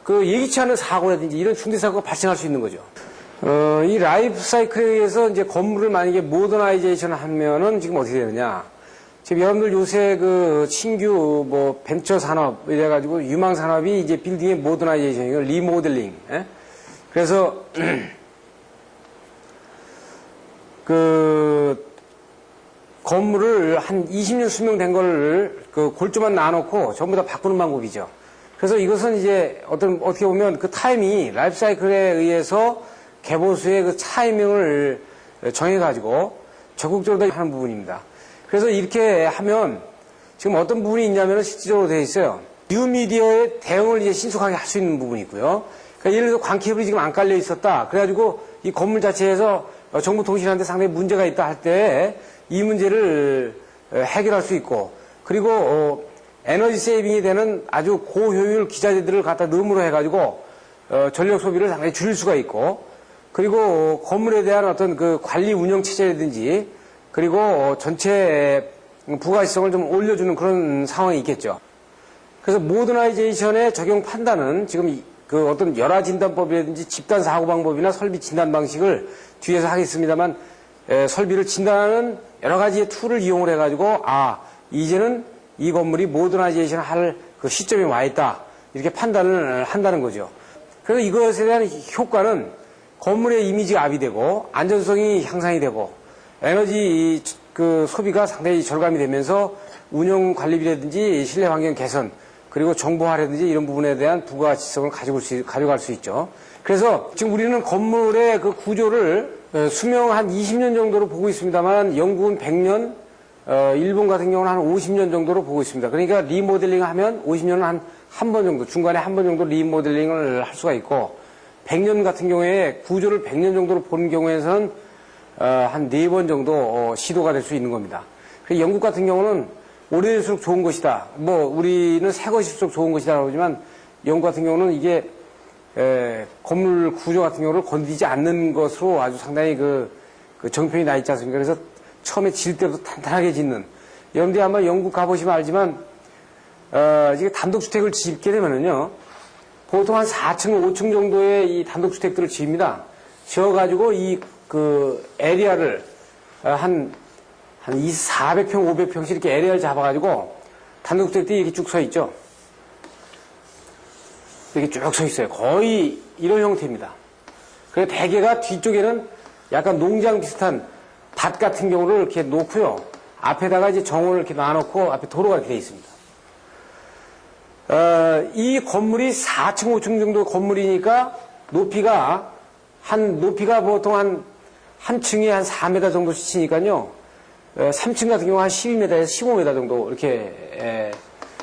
그 예기치 않은 사고라든지 이런 중대사고가 발생할 수 있는 거죠. 이 라이프 사이클에 의해서 이제 건물을 만약에 모더나이제이션 하면은 지금 어떻게 되느냐. 지금 여러분들 요새 그 신규 벤처 산업 이래가지고 유망 산업이 이제 빌딩의 모더나이제이션, 리모델링. 예? 그래서 그 건물을 한 20년 수명된 거를 그 골조만 놔놓고 전부 다 바꾸는 방법이죠. 그래서 이것은 이제 어떻게 보면 그 타이밍이 라이프 사이클에 의해서 개보수의 그 타이밍을 정해가지고 적극적으로 하는 부분입니다. 그래서 이렇게 하면 지금 어떤 부분이 있냐면 실질적으로 되어 있어요. 뉴미디어의 대응을 이제 신속하게 할 수 있는 부분이 있고요. 그러니까 예를 들어서 광케이블이 지금 안 깔려 있었다. 그래가지고 이 건물 자체에서 정보통신하는데 상당히 문제가 있다 할 때 이 문제를 해결할 수 있고, 그리고 에너지 세이빙이 되는 아주 고효율 기자재들을 갖다 넣음으로 해가지고 전력 소비를 상당히 줄일 수가 있고, 그리고 건물에 대한 어떤 그 관리 운영 체제라든지 그리고 전체 부가시성을 좀 올려주는 그런 상황이 있겠죠. 그래서 모더나이제이션의 적용 판단은 지금 그 어떤 열화 진단법이라든지 집단 사고 방법이나 설비 진단 방식을 뒤에서 하겠습니다만, 설비를 진단하는 여러 가지의 툴을 이용을 해가지고 이제는 이 건물이 모더나이제이션 할 그 시점에 와 있다, 이렇게 판단을 한다는 거죠. 그래서 이것에 대한 효과는 건물의 이미지가 압이 되고 안전성이 향상이 되고 에너지 그 소비가 상당히 절감이 되면서 운영 관리비라든지 실내 환경 개선, 그리고 정보화라든지 이런 부분에 대한 부가가치성을 가져갈 수 있죠. 그래서 지금 우리는 건물의 그 구조를 수명 한 20년 정도로 보고 있습니다만, 영국은 100년, 일본 같은 경우는 한 50년 정도로 보고 있습니다. 그러니까 리모델링 하면 50년은 한 번 정도, 중간에 한 번 정도 리모델링을 할 수가 있고, 100년 같은 경우에 구조를 100년 정도로 보는 경우에는 한 4번 정도 시도가 될 수 있는 겁니다. 그래서 영국 같은 경우는 오래될수록 좋은 것이다. 뭐 우리는 새 것일수록 좋은 것이다 그러지만 영국 같은 경우는 이게 건물 구조 같은 경우를 건드리지 않는 것으로 아주 상당히 그 정평이 나 있지 않습니까? 그래서 처음에 질 때도 탄탄하게 짓는. 여러분들이 아마 영국 가보시면 알지만 이게 단독주택을 짓게 되면은요, 보통 한 4층, 5층 정도의 이 단독주택들을 지읍니다. 지어가지고 에리아를 한 400평, 500평씩 이렇게 에리아를 잡아가지고 단독주택들이 이렇게 쭉 서 있죠. 이렇게 쭉 서 있어요. 거의 이런 형태입니다. 그리고 대개가 뒤쪽에는 약간 농장 비슷한 밭 같은 경우를 이렇게 놓고요. 앞에다가 이제 정원을 이렇게 놔놓고 앞에 도로가 이렇게 되어 있습니다. 이 건물이 4층, 5층 정도 건물이니까 높이가 보통 한 층에 한 4m 정도씩 치니까요. 3층 같은 경우 한 12m에서 15m 정도 이렇게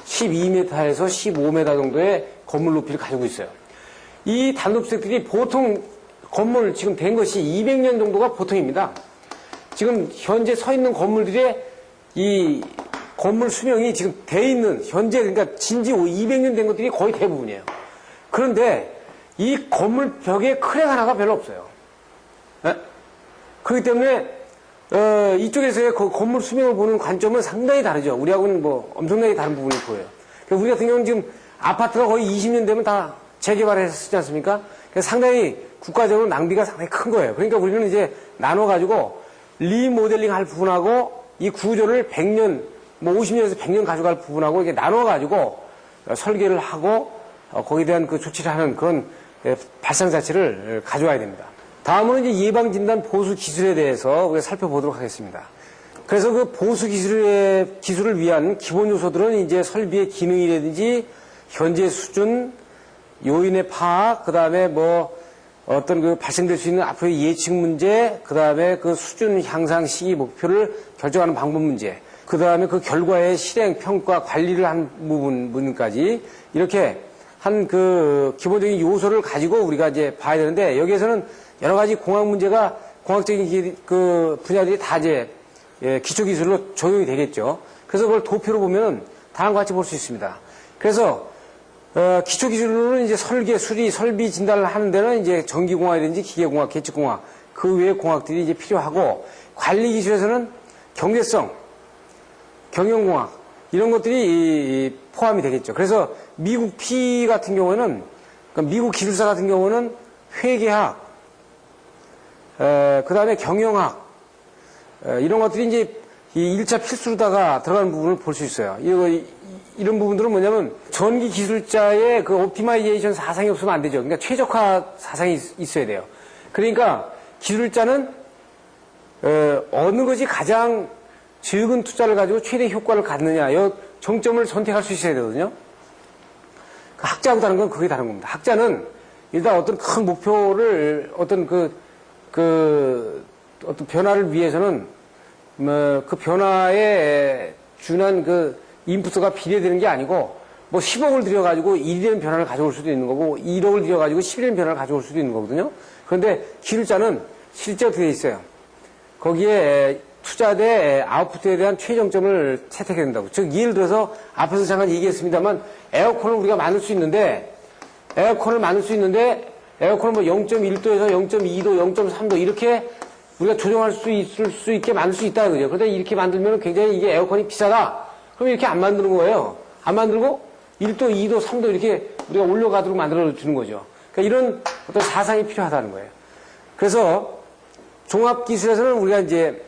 12m에서 15m 정도의 건물 높이를 가지고 있어요. 이 단독주택들이 보통 건물 지금 된 것이 200년 정도가 보통입니다. 지금 현재 서 있는 건물들의 이 건물 수명이 지금 돼 있는 현재 그러니까 진지 200년 된 것들이 거의 대부분이에요. 그런데 이 건물 벽에 크랙 하나가 별로 없어요. 네? 그렇기 때문에 이쪽에서의 그 건물 수명을 보는 관점은 상당히 다르죠. 우리하고는 뭐 엄청나게 다른 부분이 보여요. 그러니까 우리 같은 경우는 지금 아파트가 거의 20년 되면 다 재개발해서 쓰지 않습니까? 그래서 상당히 국가적으로 낭비가 상당히 큰 거예요. 그러니까 우리는 이제 나눠가지고 리모델링 할 부분하고 이 구조를 100년, 뭐 50년에서 100년 가져갈 부분하고 이렇게 나눠가지고 설계를 하고 거기에 대한 그 조치를 하는 그런 발상 자체를 가져와야 됩니다. 다음으로는 이제 예방진단 보수 기술에 대해서 우리가 살펴보도록 하겠습니다. 그래서 그 보수 기술을 위한 기본 요소들은 이제 설비의 기능이라든지 현재 수준, 요인의 파악, 그 다음에 뭐 어떤 그 발생될 수 있는 앞으로의 예측 문제, 그 다음에 그 수준 향상 시기 목표를 결정하는 방법 문제, 그 다음에 그 결과의 실행, 평가, 관리를 한 부분까지 이렇게 한 그 기본적인 요소를 가지고 우리가 이제 봐야 되는데 여기에서는 여러 가지 공학적인 그 분야들이 다 이제 기초기술로 적용이 되겠죠. 그래서 그걸 도표로 보면 다음과 같이 볼 수 있습니다. 그래서 기초기술로는 이제 설계, 수리, 설비 진단을 하는 데는 이제 전기공학이든지 기계공학, 계측공학, 그 외의 공학들이 이제 필요하고, 관리기술에서는 경제성, 경영공학, 이런 것들이 포함이 되겠죠. 그래서 미국 P 같은 경우에는, 그러니까 미국 기술사 같은 경우는 회계학, 그 다음에 경영학, 이런 것들이 이제 이 1차 필수로다가 들어가는 부분을 볼 수 있어요. 이런 부분들은 뭐냐면 전기 기술자의 그 옵티마이제이션 사상이 없으면 안 되죠. 그러니까 최적화 사상이 있어야 돼요. 그러니까 기술자는 어느 것이 가장 적은 투자를 가지고 최대 효과를 갖느냐, 이 정점을 선택할 수 있어야 되거든요. 그 학자하고 다른 건 그게 다른 겁니다. 학자는 일단 어떤 큰 목표를 어떤 어떤 변화를 위해서는 그 변화에 준한 그 인풋가 비례되는 게 아니고 뭐 10억을 들여가지고 1이 되는 변화를 가져올 수도 있는 거고 1억을 들여가지고 10이 되는 변화를 가져올 수도 있는 거거든요. 그런데 기술자는 실제 어떻게 돼 있어요? 거기에 투자 대 아웃풋에 대한 최종점을 채택해야 된다고. 즉 예를 들어서 앞에서 잠깐 얘기했습니다만 에어컨을 우리가 만들 수 있는데 에어컨을 뭐 0.1도에서 0.2도, 0.3도 이렇게 우리가 조정할 수 있을 수 있게 만들 수 있다 그죠. 그런데 이렇게 만들면 굉장히 이게 에어컨이 비싸다. 그럼 이렇게 안 만드는 거예요. 안 만들고 1도, 2도, 3도 이렇게 우리가 올려가도록 만들어 주는 거죠. 그러니까 이런 어떤 사상이 필요하다는 거예요. 그래서 종합기술에서는 우리가 이제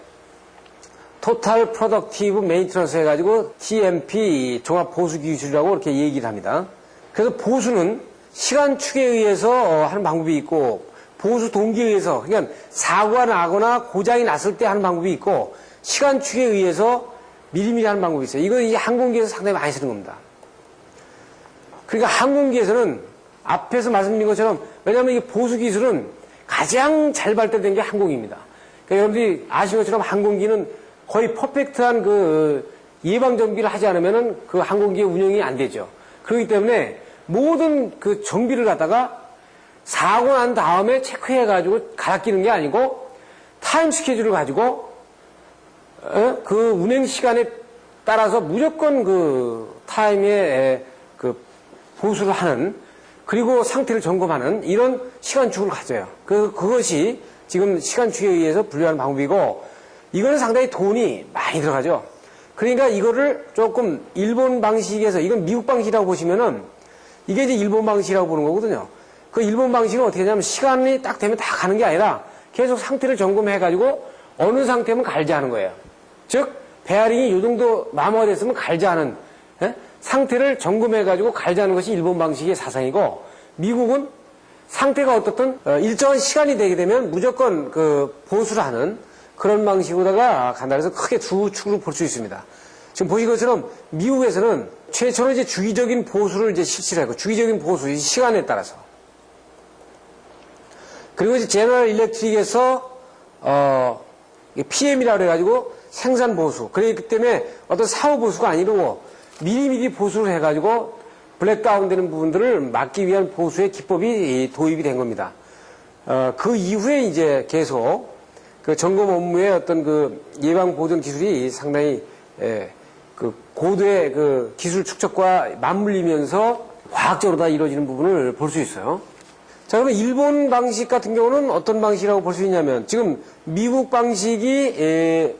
토탈 프로덕티브 메인터넌스 해가지고 TMP 종합보수기술이라고 이렇게 얘기를 합니다. 그래서 보수는 시간 축에 의해서 하는 방법이 있고 보수 동기에 의해서, 그러니까 사고가 나거나 고장이 났을 때 하는 방법이 있고 시간 축에 의해서 미리미리 하는 방법이 있어요. 이거 이제 항공기에서 상당히 많이 쓰는 겁니다. 그러니까 항공기에서는 앞에서 말씀드린 것처럼 왜냐하면 이 보수 기술은 가장 잘 발달된 게 항공기입니다. 그러니까 여러분들이 아시는 것처럼 항공기는 거의 퍼펙트한 그 예방 정비를 하지 않으면은 그 항공기의 운영이 안 되죠. 그렇기 때문에 모든 그 정비를 갖다가 사고 난 다음에 체크해가지고 갈아 끼는 게 아니고 타임 스케줄을 가지고 그 운행 시간에 따라서 무조건 그 타임에 그 보수를 하는 그리고 상태를 점검하는 이런 시간축을 가져요. 그것이 지금 시간축에 의해서 분류하는 방법이고 이거는 상당히 돈이 많이 들어가죠. 그러니까 이거를 조금 일본 방식에서 이건 미국 방식이라고 보시면은 이게 이제 일본 방식이라고 보는 거거든요. 그 일본 방식은 어떻게 하냐면 시간이 딱 되면 다 가는 게 아니라 계속 상태를 점검해가지고 어느 상태면 갈자하는 거예요. 즉 베어링이 이 정도 마모가 됐으면 갈자하는 상태를 점검해가지고 갈자하는 것이 일본 방식의 사상이고 미국은 상태가 어떻든 일정한 시간이 되게 되면 무조건 그 보수를 하는 그런 방식으로다가 간다 해서 크게 두 축으로 볼 수 있습니다. 지금 보신 것처럼 미국에서는 최초로 이제 주기적인 보수를 이제 실시를 하고 주기적인 보수, 시간에 따라서. 그리고 이제 제너럴 일렉트릭에서 PM이라고 해가지고 생산 보수. 그렇기 때문에 어떤 사후 보수가 아니고 미리미리 보수를 해가지고 블랙다운 되는 부분들을 막기 위한 보수의 기법이 도입이 된 겁니다. 그 이후에 이제 계속 그 점검 업무의 어떤 그 예방 보존 기술이 상당히 그 고도의 그 기술 축적과 맞물리면서 과학적으로 다 이루어지는 부분을 볼 수 있어요. 자, 그러면 일본 방식 같은 경우는 어떤 방식이라고 볼 수 있냐면 지금 미국 방식이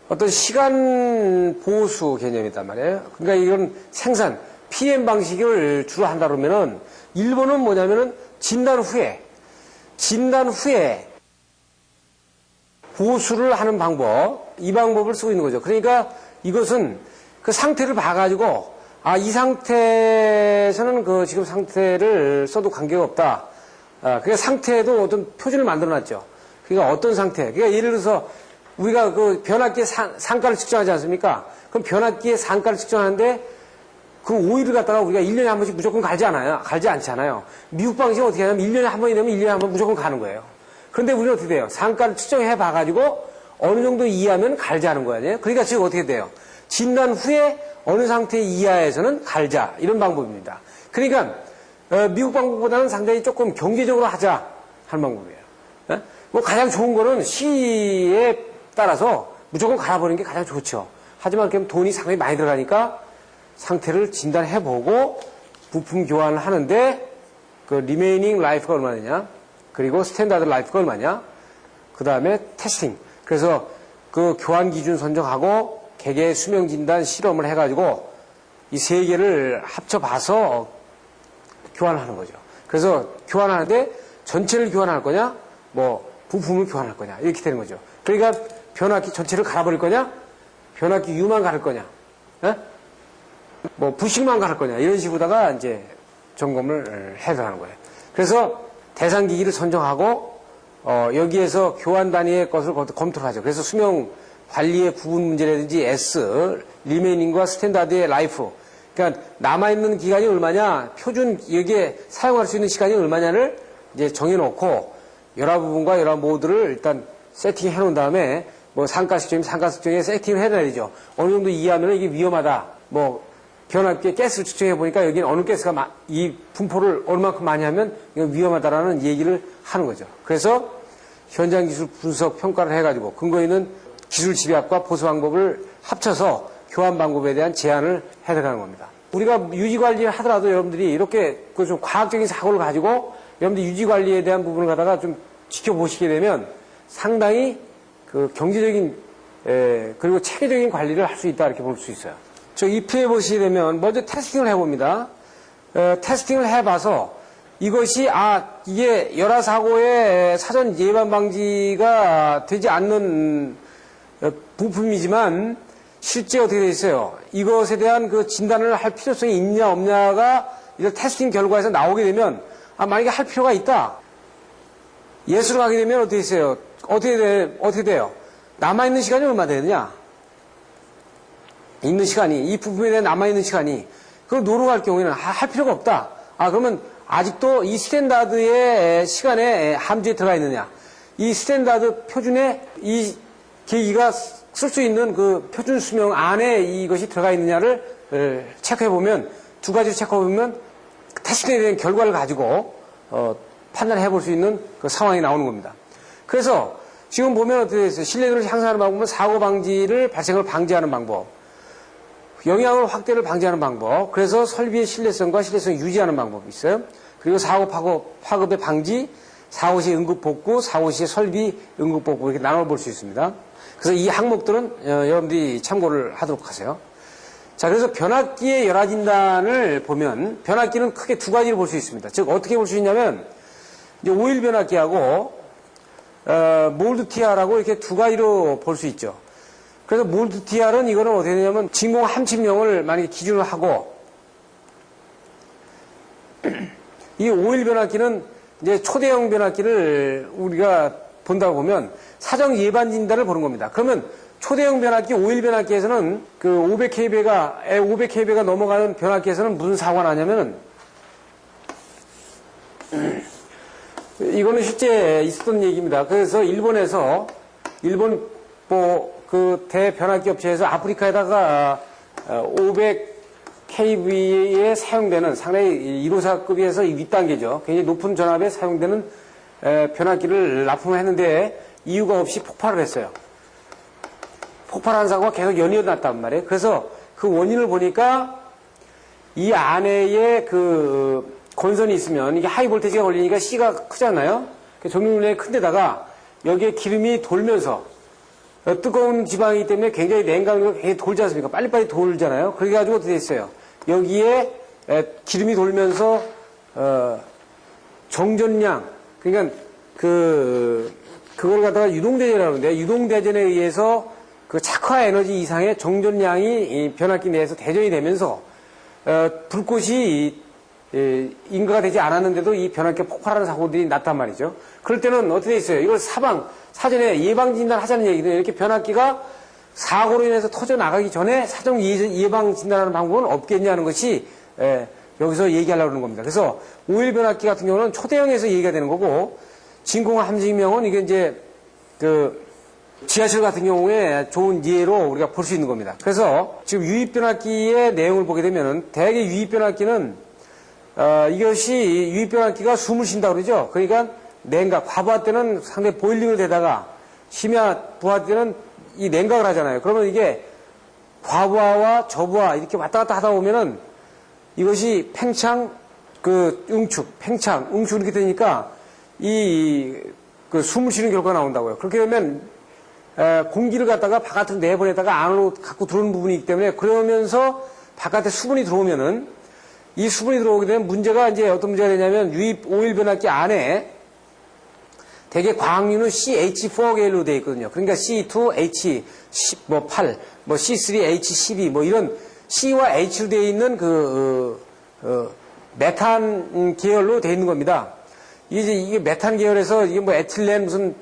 어떤 시간 보수 개념이단 말이에요. 그러니까 이건 생산, PM 방식을 주로 한다 그러면은 일본은 뭐냐면은 진단 후에 보수를 하는 방법, 이 방법을 쓰고 있는 거죠. 그러니까 이것은 그 상태를 봐가지고, 이 상태에서는 그 지금 상태를 써도 관계가 없다. 그러니까 상태에도 어떤 표준을 만들어 놨죠. 그러니까 어떤 상태. 그러니까 예를 들어서 우리가 그 변압기의 상가를 측정하지 않습니까? 그럼 변압기의 상가를 측정하는데 그 오일을 갖다가 우리가 1년에 한 번씩 무조건 갈지 않잖아요. 미국 방식은 어떻게 하냐면 1년에 한 번이 되면 1년에 한 번 무조건 가는 거예요. 그런데 우리는 어떻게 돼요? 상가를 측정해 봐가지고 어느 정도 이하면 갈자하는 거 아니에요? 그러니까 지금 어떻게 돼요? 진단 후에 어느 상태 이하에서는 갈자 이런 방법입니다. 그러니까 미국 방법보다는 상당히 조금 경제적으로 하자 하는 방법이에요. 뭐 가장 좋은 거는 시에 따라서 무조건 갈아버리는 게 가장 좋죠. 하지만 그럼 돈이 상당히 많이 들어가니까 상태를 진단해보고 부품 교환을 하는데 그 리메이닝 라이프가 얼마냐? 그리고 스탠다드 라이프가 얼마냐? 그 다음에 테스팅. 그래서 그 교환 기준 선정하고 개개 수명 진단 실험을 해가지고 이 세 개를 합쳐봐서 교환을 하는 거죠. 그래서 교환하는데 전체를 교환할 거냐? 뭐 부품을 교환할 거냐? 이렇게 되는 거죠. 그러니까 변압기 전체를 갈아버릴 거냐? 변압기 U만 갈을 거냐? 뭐 부식만 갈을 거냐? 이런 식으로다가 이제 점검을 해서 하는 거예요. 그래서 대상 기기를 선정하고 여기에서 교환 단위의 것을 검토를 하죠. 그래서 수명 관리의 구분 문제라든지 S, 리메이닝과 스탠다드의 라이프. 그러니까 남아있는 기간이 얼마냐, 표준 여기에 사용할 수 있는 시간이 얼마냐를 이제 정해놓고 여러 부분과 여러 모드를 일단 세팅해 놓은 다음에 뭐 상가 측정에 세팅을 해놔야 되죠. 어느 정도 이해하면 이게 위험하다. 뭐 변압기에 가스를 측정해 보니까 여기는 어느 가스가 이 분포를 얼마큼 많이 하면 이건 위험하다라는 얘기를 하는 거죠. 그래서 현장 기술 분석 평가를 해가지고 근거 있는 기술 집약과 보수 방법을 합쳐서 교환 방법에 대한 제안을 해나가는 겁니다. 우리가 유지 관리를 하더라도 여러분들이 이렇게 그 좀 과학적인 사고를 가지고 여러분들 유지 관리에 대한 부분을 갖다가 좀 지켜보시게 되면 상당히 그 경제적인 그리고 체계적인 관리를 할 수 있다 이렇게 볼 수 있어요. 저 입표에 보시게 되면 먼저 테스팅을 해봅니다. 테스팅을 해봐서 이것이 이게 열화사고의 사전 예방 방지가 되지 않는 부품이지만 실제 어떻게 되어 있어요? 이것에 대한 그 진단을 할 필요성이 있냐 없냐가 이런 테스팅 결과에서 나오게 되면 만약에 할 필요가 있다. 예수로 가게 되면 어떻게 있어요? 어떻게 돼요? 남아있는 시간이 얼마 되느냐? 있는 시간이, 이 부품에 대해 남아있는 시간이, 그걸 노로 갈 경우에는 할 필요가 없다. 그러면 아직도 이 스탠다드의 시간에 함수에 들어가 있느냐? 이 스탠다드 표준에 이 계기가 쓸 수 있는 그 표준 수명 안에 이것이 들어가 있느냐를 체크해보면, 두 가지를 체크해보면, 테스트에 대한 결과를 가지고, 판단해 볼 수 있는 그 상황이 나오는 겁니다. 그래서 지금 보면 어떻게 되어 있어요? 신뢰도를 향상하는 방법은 사고 방지를 발생을 방지하는 방법, 영향을 확대를 방지하는 방법, 그래서 설비의 신뢰성과 신뢰성을 유지하는 방법이 있어요. 그리고 사고 파급의 방지, 사고 시 응급 복구, 사고 시 설비 응급 복구 이렇게 나눠볼 수 있습니다. 그래서 이 항목들은 여러분들이 참고를 하도록 하세요. 자, 그래서 변압기의 열화진단을 보면 변압기는 크게 두 가지로 볼 수 있습니다. 즉 어떻게 볼 수 있냐면 이제 오일 변압기하고 몰드 TR하고 이렇게 두 가지로 볼 수 있죠. 그래서 몰드 TR은 이거는 어떻게 되냐면 진공 함침명을 만약에 기준을 하고 이 오일 변압기는 이제 초대형 변압기를 우리가 본다고 보면 사정 예반 진단을 보는 겁니다. 그러면 초대형 변압기, 오일 변압기에서는 그 500kV가 넘어가는 변압기에서는 무슨 사고가 나냐면은 이거는 실제 있었던 얘기입니다. 그래서 일본 그 대변압기 업체에서 아프리카에다가 500kV에 사용되는 상당히 1호사급에서 윗단계죠. 굉장히 높은 전압에 사용되는 변압기를 납품을 했는데 이유가 없이 폭발을 했어요. 폭발한 사고가 계속 연이어 났단 말이에요. 그래서 그 원인을 보니까 이 안에에 그 건선이 있으면 이게 하이 볼테이지가 걸리니까 C가 크잖아요. 정류장이 큰 데다가 여기에 기름이 돌면서 뜨거운 지방이기 때문에 굉장히 냉각력이 굉장히 돌지 않습니까? 빨리빨리 돌잖아요. 그래가지고 어떻게 됐어요? 여기에 기름이 돌면서 정전량, 그러니까 그걸 갖다가 유동대전이라고 하는데 유동대전에 의해서 그 착화 에너지 이상의 정전량이 이 변압기 내에서 대전이 되면서 불꽃이 인가가 되지 않았는데도 이 변압기가 폭발하는 사고들이 났단 말이죠. 그럴 때는 어떻게 돼 있어요? 이걸 사전에 예방진단 하자는 얘기는 이렇게 변압기가 사고로 인해서 터져 나가기 전에 사전 예방진단하는 방법은 없겠냐는 것이 여기서 얘기하려고 하는 겁니다. 그래서 오일 변압기 같은 경우는 초대형에서 얘기가 되는 거고 진공 함증명은 이게 이제 지하철 같은 경우에 좋은 예로 우리가 볼 수 있는 겁니다. 그래서 지금 유입 변압기의 내용을 보게 되면은 대개 유입 변압기는 이것이 유입 변압기가 숨을 쉰다고 그러죠. 그러니까 냉각, 과부하 때는 상당히 보일링을 대다가 심야 부하 때는 이 냉각을 하잖아요. 그러면 이게 과부하와 저부하 이렇게 왔다 갔다 하다 보면은 이것이 팽창, 응축, 팽창, 응축 이렇게 되니까 숨을 쉬는 결과가 나온다고요. 그렇게 되면 공기를 갖다가 바깥으로 내보내다가 안으로 갖고 들어오는 부분이 있기 때문에 그러면서 바깥에 수분이 들어오면은 이 수분이 들어오게 되면 문제가 이제 어떤 문제가 되냐면 유입 오일 변압기 안에 대개 과학류는 CH4계열로 되어 있거든요. 그러니까 C2H8, C3H12 이런 C와 H로 되어 있는 메탄 계열로 되어 있는 겁니다. 이게 메탄 계열에서 이게 에틸렌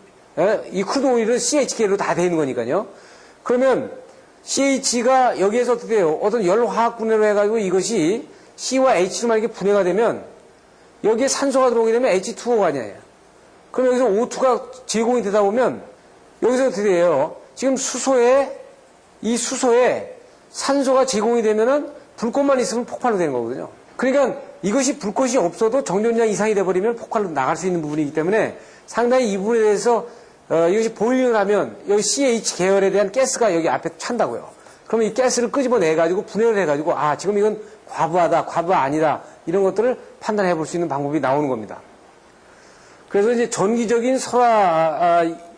이 크루드 오일은 CH 계열로 다 되어 있는 거니까요. 그러면 CH가 여기에서 어떻게 돼요? 어떤 열화학 분해로 해가지고 이것이 C와 H로만 이렇게 분해가 되면 여기에 산소가 들어오게 되면 H2O가 아니에요. 그럼 여기서 O2가 제공이 되다 보면 여기서 어떻게 돼요? 지금 이 수소에 산소가 제공이 되면은 불꽃만 있으면 폭발로 되는 거거든요. 그러니까 이것이 불꽃이 없어도 정전량 이상이 돼버리면 폭발로 나갈 수 있는 부분이기 때문에 상당히 이 부분에 대해서 이것이 보일링을 하면 여기 CH 계열에 대한 가스가 여기 앞에 찬다고요. 그러면 이 가스를 끄집어내가지고 분해를 해가지고 지금 이건 과부하다, 과부하 아니다 이런 것들을 판단해 볼 수 있는 방법이 나오는 겁니다. 그래서 이제 전기적인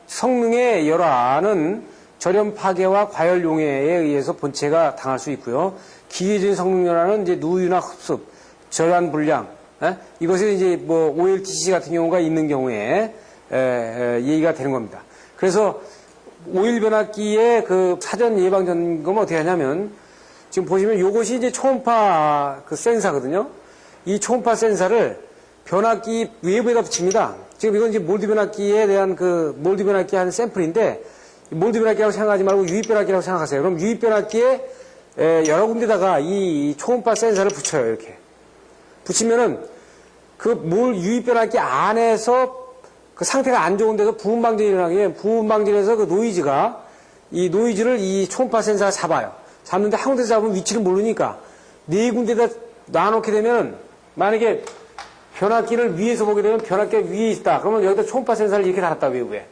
성능의 열화는 절연 파괴와 과열 용해에 의해서 본체가 당할 수 있고요. 기계적인 성능 열화는 이제 누유나 흡습, 절연 불량, 이것이 이제 OLTC 같은 경우가 있는 경우에 얘기가 되는 겁니다. 그래서 오일 변압기의 사전 예방 점검은 어떻게 하냐면 지금 보시면 이것이 이제 초음파 센서거든요. 이 초음파 센서를 변압기 외부에다 붙입니다. 지금 이건 이제 몰드 변압기에 대한 몰드 변압기 하는 샘플인데 몰드 변압기라고 생각하지 말고 유입 변압기라고 생각하세요. 그럼 유입 변압기에 여러 군데다가 이 초음파 센서를 붙여요. 이렇게 붙이면은 유입 변압기 안에서 상태가 안 좋은 데서 부분 방전이 일어나게 부분 방전에서 이 노이즈를 이 초음파 센서가 잡아요. 잡는데 한 군데서 잡으면 위치를 모르니까 네 군데다 놔놓게 되면 만약에 변압기를 위에서 보게 되면 변압기가 위에 있다. 그러면 여기다 초음파 센서를 이렇게 달았다, 외부에.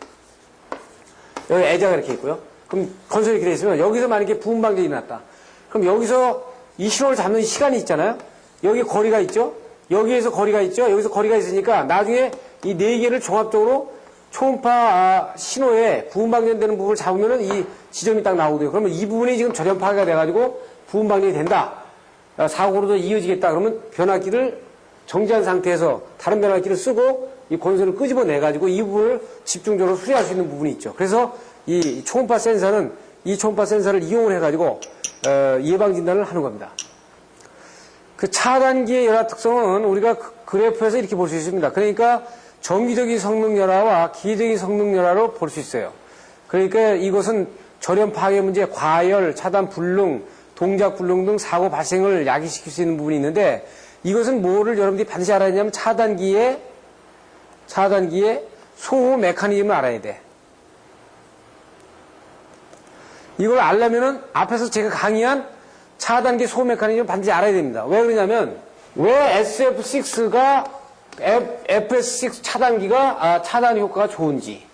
여기 애자가 이렇게 있고요. 그럼 건설이 이렇게 돼 있으면 여기서 만약에 부음방정이 났다. 그럼 여기서 이 신호를 잡는 시간이 있잖아요. 여기 거리가 있죠. 여기에서 거리가 있죠. 여기서 거리가 있으니까 나중에 이 네 개를 종합적으로 초음파 신호에 부음방전되는 부분을 잡으면은 이 지점이 딱 나오거든요. 그러면 이 부분이 지금 절연파괴가 돼가지고 부음방전이 된다. 사고로도 이어지겠다. 그러면 변압기를 정지한 상태에서 다른 변압기를 쓰고 이 건설을 끄집어내가지고 이 부분을 집중적으로 수리할 수 있는 부분이 있죠. 그래서 이 초음파 센서는 이 초음파 센서를 이용을 해가지고 예방진단을 하는 겁니다. 그 차단기의 열화 특성은 우리가 그래프에서 이렇게 볼 수 있습니다. 그러니까 정기적인 성능 열화와 기계적인 성능 열화로 볼 수 있어요. 그러니까 이것은 절연 파괴 문제, 과열, 차단 불능, 동작 불능 등 사고 발생을 야기시킬 수 있는 부분이 있는데 이것은 뭐를 여러분들이 반드시 알아야 되냐면 차단기의 소호 메커니즘을 알아야 돼. 이걸 알려면은 앞에서 제가 강의한 차단기 소호 메커니즘을 반드시 알아야 됩니다. 왜 그러냐면 왜 SF6가 FS6 차단기가 차단 효과가 좋은지,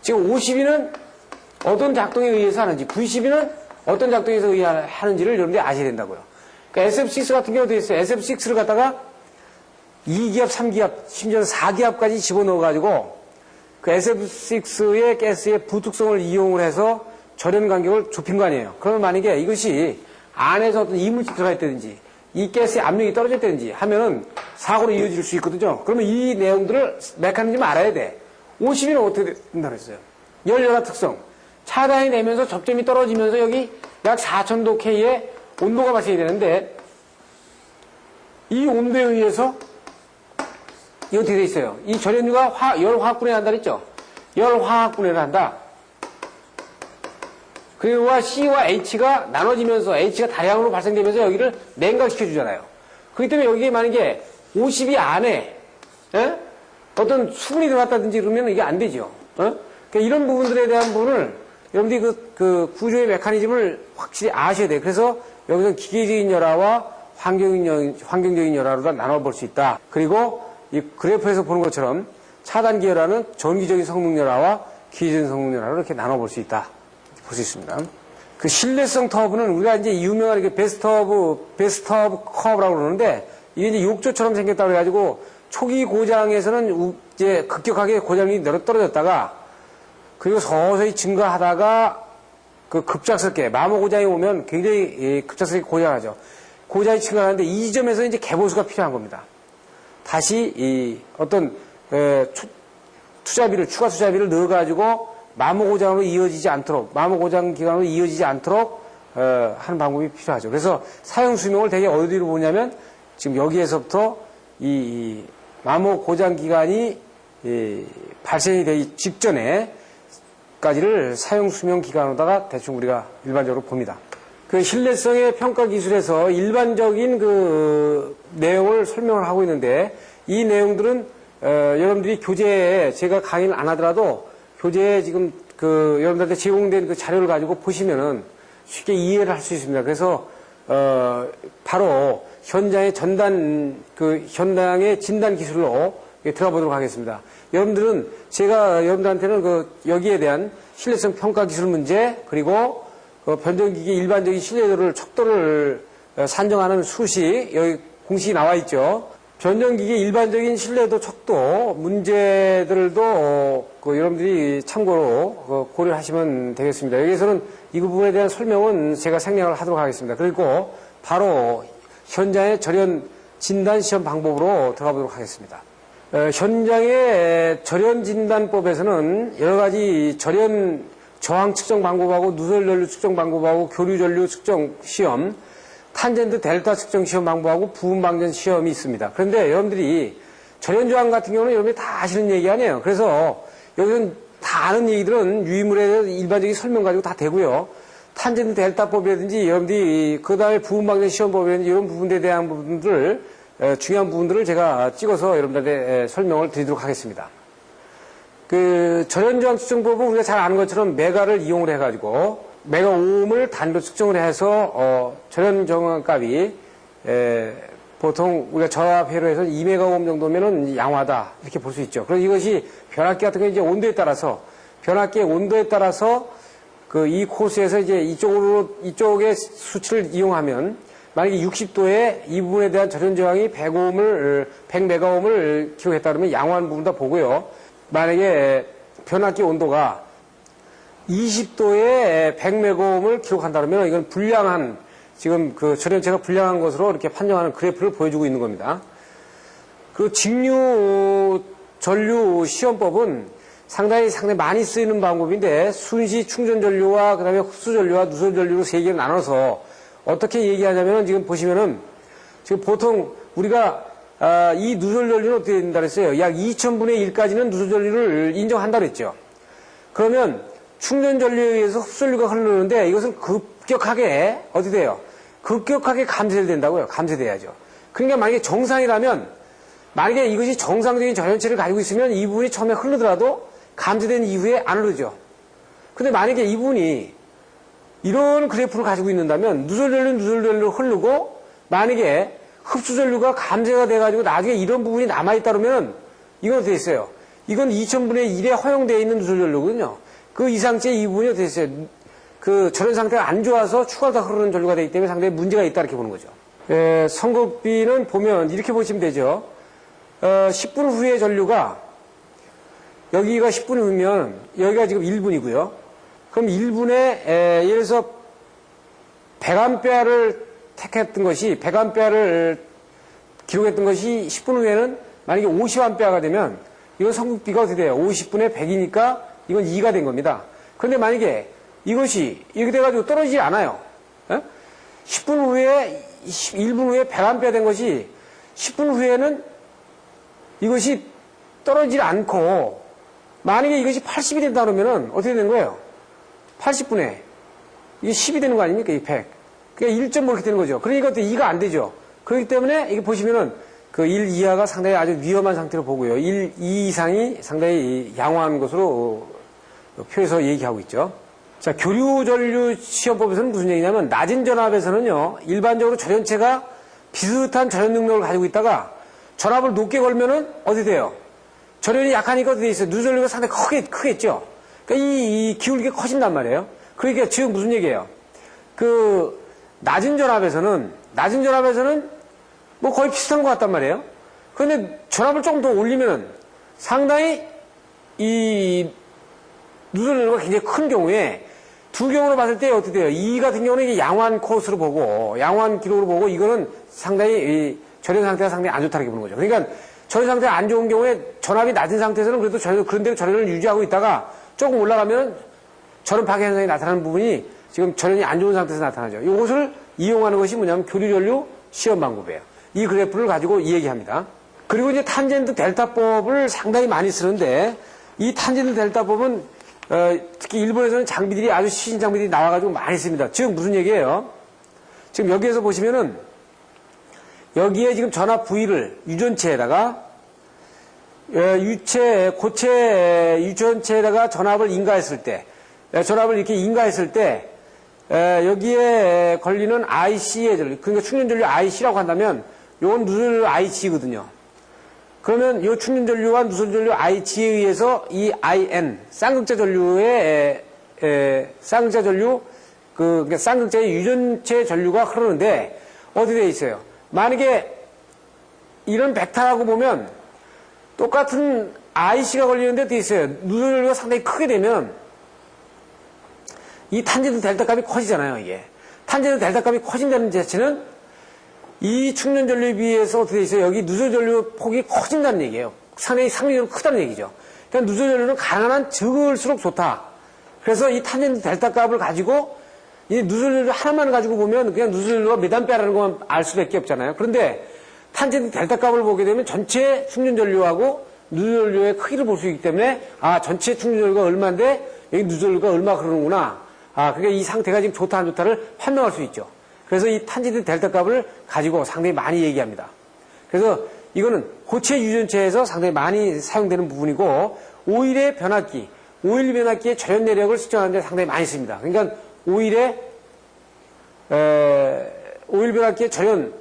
지금 52는 어떤 작동에 의해서 하는지, V12는 어떤 작동에 의해서 하는지를 여러분들이 아셔야 된다고요. 그러니까 SF6 같은 경우도 있어요. SF6를 갖다가 2기압, 3기압, 심지어는 4기압까지 집어넣어가지고 그 SF6의 가스의 부특성을 이용을 해서 절연 간격을 좁힌 거 아니에요. 그러면 만약에 이것이 안에서 어떤 이물질 들어가 있다든지 이 가스의 압력이 떨어졌다든지 하면은 사고로 이어질 수 있거든요. 그러면 이 내용들을 메커니즘 알아야 돼. 50은 어떻게 된다고 했어요? 열열화 특성. 차단이 되면서 접점이 떨어지면서 여기 약 4000도 K의 온도가 발생이 되는데 이 온도에 의해서 이 어떻게 돼 있어요? 이 절연유가 열화학분해를 한다 그랬죠? 열화학분해를 한다. 그리고 C와 H가 나눠지면서 H가 다량으로 발생되면서 여기를 냉각시켜 주잖아요. 그렇기 때문에 여기에 만약에 52 안에 어떤 수분이 들어갔다든지 그러면 이게 안 되죠. 그러니까 이런 부분들에 대한 부분을 여러분들이 그 구조의 메커니즘을 확실히 아셔야 돼요. 그래서 여기서 기계적인 열화와 환경적인 열화로 나눠볼 수 있다. 그리고 이 그래프에서 보는 것처럼 차단기 열화는 전기적인 성능 열화와 기계적인 성능 열화로 이렇게 나눠볼 수 있다. 볼 수 있습니다. 그 신뢰성 터브는 우리가 이제 유명한 이렇게 베스트 오브 커브라고 그러는데 이게 이제 욕조처럼 생겼다고 그래가지고 초기 고장에서는 이제 급격하게 고장이 떨어졌다가 그리고 서서히 증가하다가 그 급작스럽게 마모 고장이 오면 굉장히 급작스럽게 고장하죠. 고장이 증가하는데 이 지점에서 이제 개보수가 필요한 겁니다. 다시 어떤 추가 투자비를 넣어가지고 마모 고장으로 이어지지 않도록, 마모 고장 기간으로 이어지지 않도록 하는 방법이 필요하죠. 그래서 사용 수명을 되게 어디로 보냐면 지금 여기에서부터 이 마모 고장 기간이 발생이 되기 직전에까지를 사용 수명 기간으로다가 대충 우리가 일반적으로 봅니다. 그 신뢰성의 평가 기술에서 일반적인 그 내용을 설명을 하고 있는데 이 내용들은 여러분들이 교재에 제가 강의를 안 하더라도 교재에 지금 그 여러분들한테 제공된 그 자료를 가지고 보시면은 쉽게 이해를 할 수 있습니다. 그래서 바로 현장의 현장의 진단 기술로 들어가 보도록 하겠습니다. 여러분들은 제가 여러분들한테는 여기에 대한 신뢰성 평가 기술 문제 그리고 변정기기 일반적인 신뢰도를 척도를 산정하는 수식 여기 공식이 나와 있죠. 변정기기 일반적인 신뢰도 척도 문제들도 여러분들이 참고로 고려하시면 되겠습니다. 여기에서는 이 부분에 대한 설명은 제가 생략을 하도록 하겠습니다. 그리고 바로 현장의 절연 진단 시험 방법으로 들어가 보도록 하겠습니다. 현장의 절연 진단법에서는 여러 가지 절연 저항 측정 방법하고 누설 전류 측정 방법하고 교류 전류 측정 시험, 탄젠트 델타 측정 시험 방법하고 부음 방전 시험이 있습니다. 그런데 여러분들이 절연 저항 같은 경우는 여러분들이 다 아시는 얘기 아니에요. 그래서 여기서는 다 아는 얘기들은 유의물에 대해서 일반적인 설명 가지고 다 되고요. 탄젠트 델타법이라든지 여러분들이 그 다음에 부음 방전 시험법이라든지 이런 부분에 대한 부분들을 중요한 부분들을 제가 찍어서 여러분들한테 설명을 드리도록 하겠습니다. 그 절연저항 측정법은 우리가 잘 아는 것처럼 메가를 이용을 해가지고 메가 오음을 단위로 측정을 해서 절연저항 값이 보통 우리가 저압회로 해서 2메가오hm 정도면은 양호하다 이렇게 볼 수 있죠. 그래서 이것이 변압기 같은 게 이제 온도에 따라서 그 이 코스에서 이제 이쪽의 수치를 이용하면 만약에 60도에 이 부분에 대한 절연 저항이 100메가옴을 기록했다 그러면 양호한 부분 다 보고요. 만약에 변압기 온도가 20도에 100메가옴을 기록한다 그러면 이건 불량한, 지금 그 절연체가 불량한 것으로 이렇게 판정하는 그래프를 보여주고 있는 겁니다. 그 직류 전류 시험법은 상당히 많이 쓰이는 방법인데, 순시 충전 전류와 그다음에 흡수 전류와 누설 전류로 세 개를 나눠서 어떻게 얘기하냐면은, 지금 보시면은 지금 보통 우리가 이 누설 전류는 어떻게 된다 그랬어요? 약 2000분의 1까지는 누설 전류를 인정한다 그랬죠. 그러면 충전 전류에 의해서 흡수 전류가 흐르는데 이것은 급격하게 어떻게 돼요? 급격하게 감쇄된다고요. 감쇄돼야죠. 그러니까 만약에 정상이라면, 만약에 이것이 정상적인 절연체를 가지고 있으면 이 부분이 처음에 흐르더라도 감쇄된 이후에 안 흐르죠. 근데 만약에 이 부분이 이런 그래프를 가지고 있는다면 누설 전류 흐르고, 만약에 흡수 전류가 감쇄가 돼가지고 나중에 이런 부분이 남아있다 그러면 이건 어떻게 됐어요? 이건 2000분의 1에 허용되어 있는 누설 전류거든요. 그 이상째 이 부분이 어떻게 됐어요? 그 절연 상태가 안 좋아서 추가로 다 흐르는 전류가 되기 때문에 상당히 문제가 있다 이렇게 보는 거죠. 선급비는 보면 이렇게 보시면 되죠. 10분 후에 전류가, 여기가 10분 후면 여기가 지금 1분이고요. 그럼 1분에 예를 들어서 100A를 택했던 것이, 100A를 기록했던 것이 10분 후에는 만약에 50A가 되면 이건 선급비가 어떻게 돼요? 50분의 100이니까 이건 2가 된 겁니다. 그런데 만약에 이것이 이렇게 돼가지고 떨어지지 않아요. 10분 후에, 1분 후에 100A 된 것이 10분 후에는 이것이 떨어지지 않고, 만약에 이것이 80이 된다 그러면은 어떻게 되는 거예요? 80분에 이게 10이 되는 거 아닙니까? 이 100. 그러니까 1.5 이렇게 되는 거죠. 그러니까 2가 안 되죠. 그렇기 때문에 이게 보시면은 그 1 이하가 상당히 아주 위험한 상태로 보고요. 1, 2 이상이 상당히 양호한 것으로 표에서 얘기하고 있죠. 자, 교류 전류 시험법에서는 무슨 얘기냐면, 낮은 전압에서는요, 일반적으로 절연체가 비슷한 절연 능력을 가지고 있다가 전압을 높게 걸면은 어떻게 돼요? 절연이 약하니까 어떻게 돼 있어요? 누설 전류가 상당히 크겠죠? 그러니까 이 기울기가 커진단 말이에요. 그러니까 지금 무슨 얘기예요? 그, 낮은 전압에서는 뭐 거의 비슷한 것 같단 말이에요. 그런데 전압을 조금 더 올리면은 상당히 이 누설 전류가 굉장히 큰 경우에, 두 경우로 봤을 때 어떻게 돼요? 이 같은 경우는 이게 양호한 코스로 보고, 양호한 기록으로 보고, 이거는 상당히 이 절연 상태가 상당히 안 좋다고 보는 거죠. 그러니까 절연 상태가 안 좋은 경우에 전압이 낮은 상태에서는 그래도 그런 대로 절연을 유지하고 있다가 조금 올라가면 절연 파괴 현상이 나타나는 부분이 지금 절연이 안 좋은 상태에서 나타나죠. 이것을 이용하는 것이 뭐냐면 교류 전류 시험 방법이에요. 이 그래프를 가지고 이 얘기합니다. 그리고 이제 탄젠트 델타법을 상당히 많이 쓰는데, 이 탄젠트 델타법은 특히 일본에서는 장비들이, 아주 시신 장비들이 나와가지고 많이 씁니다. 지금 무슨 얘기예요? 지금 여기에서 보시면은 여기에 지금 전압 V를 유전체에다가 고체 유전체에다가 전압을 인가했을 때, 전압을 이렇게 인가했을 때 여기에 걸리는 IC의 전류, 그러니까 충전 전류 IC라고 한다면 이건 누설 IC거든요. 그러면 이 충전 전류와 누설 전류 IC에 의해서 이 IN 쌍극자 전류의 쌍극자 전류, 그러니까 쌍극자의 유전체 전류가 흐르는데 어디 돼 있어요? 만약에 이런 벡터라고 보면 똑같은 IC가 걸리는데 돼 있어요. 누설 전류가 상당히 크게 되면 이 탄젠트 델타 값이 커지잖아요. 이게 탄젠트 델타 값이 커진다는 자체는 이 충전 전류에 비해서 어떻게 돼 있어요? 여기 누설 전류 폭이 커진다는 얘기예요. 상당히 상대적으로 크다는 얘기죠. 그러니까 누설 전류는 가능한 적을수록 좋다. 그래서 이 탄젠트 델타 값을 가지고 이 누설 전류 하나만 가지고 보면 그냥 누설 전류가 몇 암페어라는 것만 알 수밖에 없잖아요. 그런데 탄젠트 델타 값을 보게 되면 전체 충전 전류하고 누설 전류의 크기를 볼 수 있기 때문에, 아, 전체 충전 전류가 얼마인데 여기 누설 전류가 얼마 흐르는구나. 아, 그러니까 이 상태가 지금 좋다 안 좋다를 판명할 수 있죠. 그래서 이 탄젠트 델타 값을 가지고 상당히 많이 얘기합니다. 그래서 이거는 고체 유전체에서 상당히 많이 사용되는 부분이고, 오일의 변압기, 오일 변압기의 절연 내력을 측정하는 데 상당히 많이 씁니다. 그러니까 오일 변압기의 절연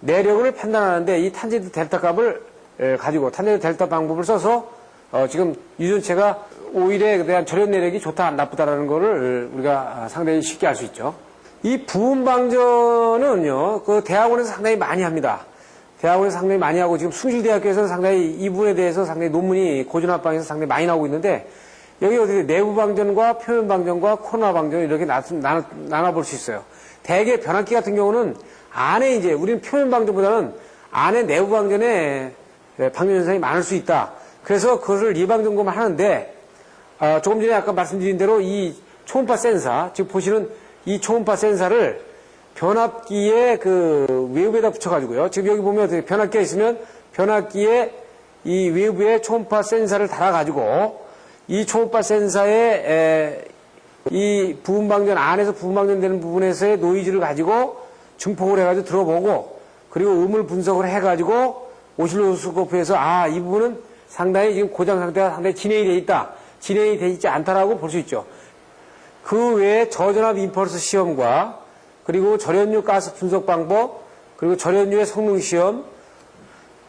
내력을 판단하는데 이 탄젠트 델타 값을 가지고 탄젠트 델타 방법을 써서 지금 유전체가 오일에 대한 절연 내력이 좋다 나쁘다라는 거를 우리가 상당히 쉽게 알 수 있죠. 이 부음 방전은요, 그 대학원에서 상당히 많이 합니다. 대학원에서 상당히 많이 하고 지금 숭실대학교에서는 상당히 이 부분에 대해서 상당히 논문이 고전합방에서 상당히 많이 나오고 있는데 여기 어떻게 내부 방전과 표면 방전과 코너 방전 이렇게 나눠볼 수 있어요. 대개 변압기 같은 경우는 안에 이제 우리는 표면 방전보다는 안에 내부 방전에 방전 현상이 많을 수 있다. 그래서 그것을 예방 점검을 하는데 조금 전에 아까 말씀드린 대로 이 초음파 센서, 지금 보시는 이 초음파 센서를 변압기의 그 외부에다 붙여가지고요. 지금 여기 보면 어떻게 변압기가 있으면 변압기에 이 외부에 초음파 센서를 달아가지고 이 초음파 센서에 이 부음방전 안에서 부음방전되는 부분에서의 노이즈를 가지고 증폭을 해가지고 들어보고 그리고 음을 분석을 해가지고 오실로스코프에서 이 부분은 상당히 지금 고장 상태가 상당히 진행이 돼 있다. 진행이 돼 있지 않다라고 볼 수 있죠. 그 외에 저전압 임펄스 시험과 그리고 절연유 가스 분석 방법 그리고 절연유의 성능 시험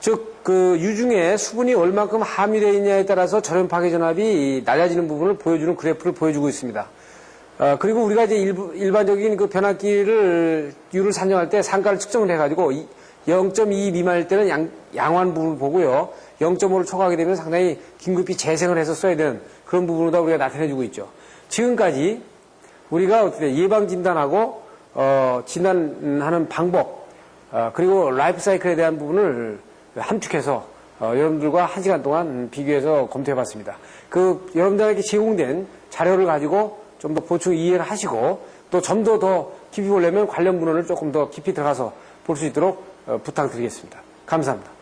즉 그 유중에 수분이 얼만큼 함유되어 있냐에 따라서 절연 파괴 전압이 낮아지는 부분을 보여주는 그래프를 보여주고 있습니다. 그리고 우리가 이제 일반적인 그 변압기를 유를 산정할 때 상가를 측정을 해가지고 0.2 미만일 때는 양호한 부분을 보고요. 0.5를 초과하게 되면 상당히 긴급히 재생을 해서 써야 되는 그런 부분을 다 우리가 나타내주고 있죠. 지금까지 우리가 어떻게 예방 진단하고 진단하는 방법 그리고 라이프 사이클에 대한 부분을 함축해서 여러분들과 1시간 동안 비교해서 검토해봤습니다. 그 여러분들에게 제공된 자료를 가지고 좀 더 보충 이해를 하시고 또 좀 더 깊이 보려면 관련 문헌을 조금 더 깊이 들어가서 볼 수 있도록 부탁드리겠습니다. 감사합니다.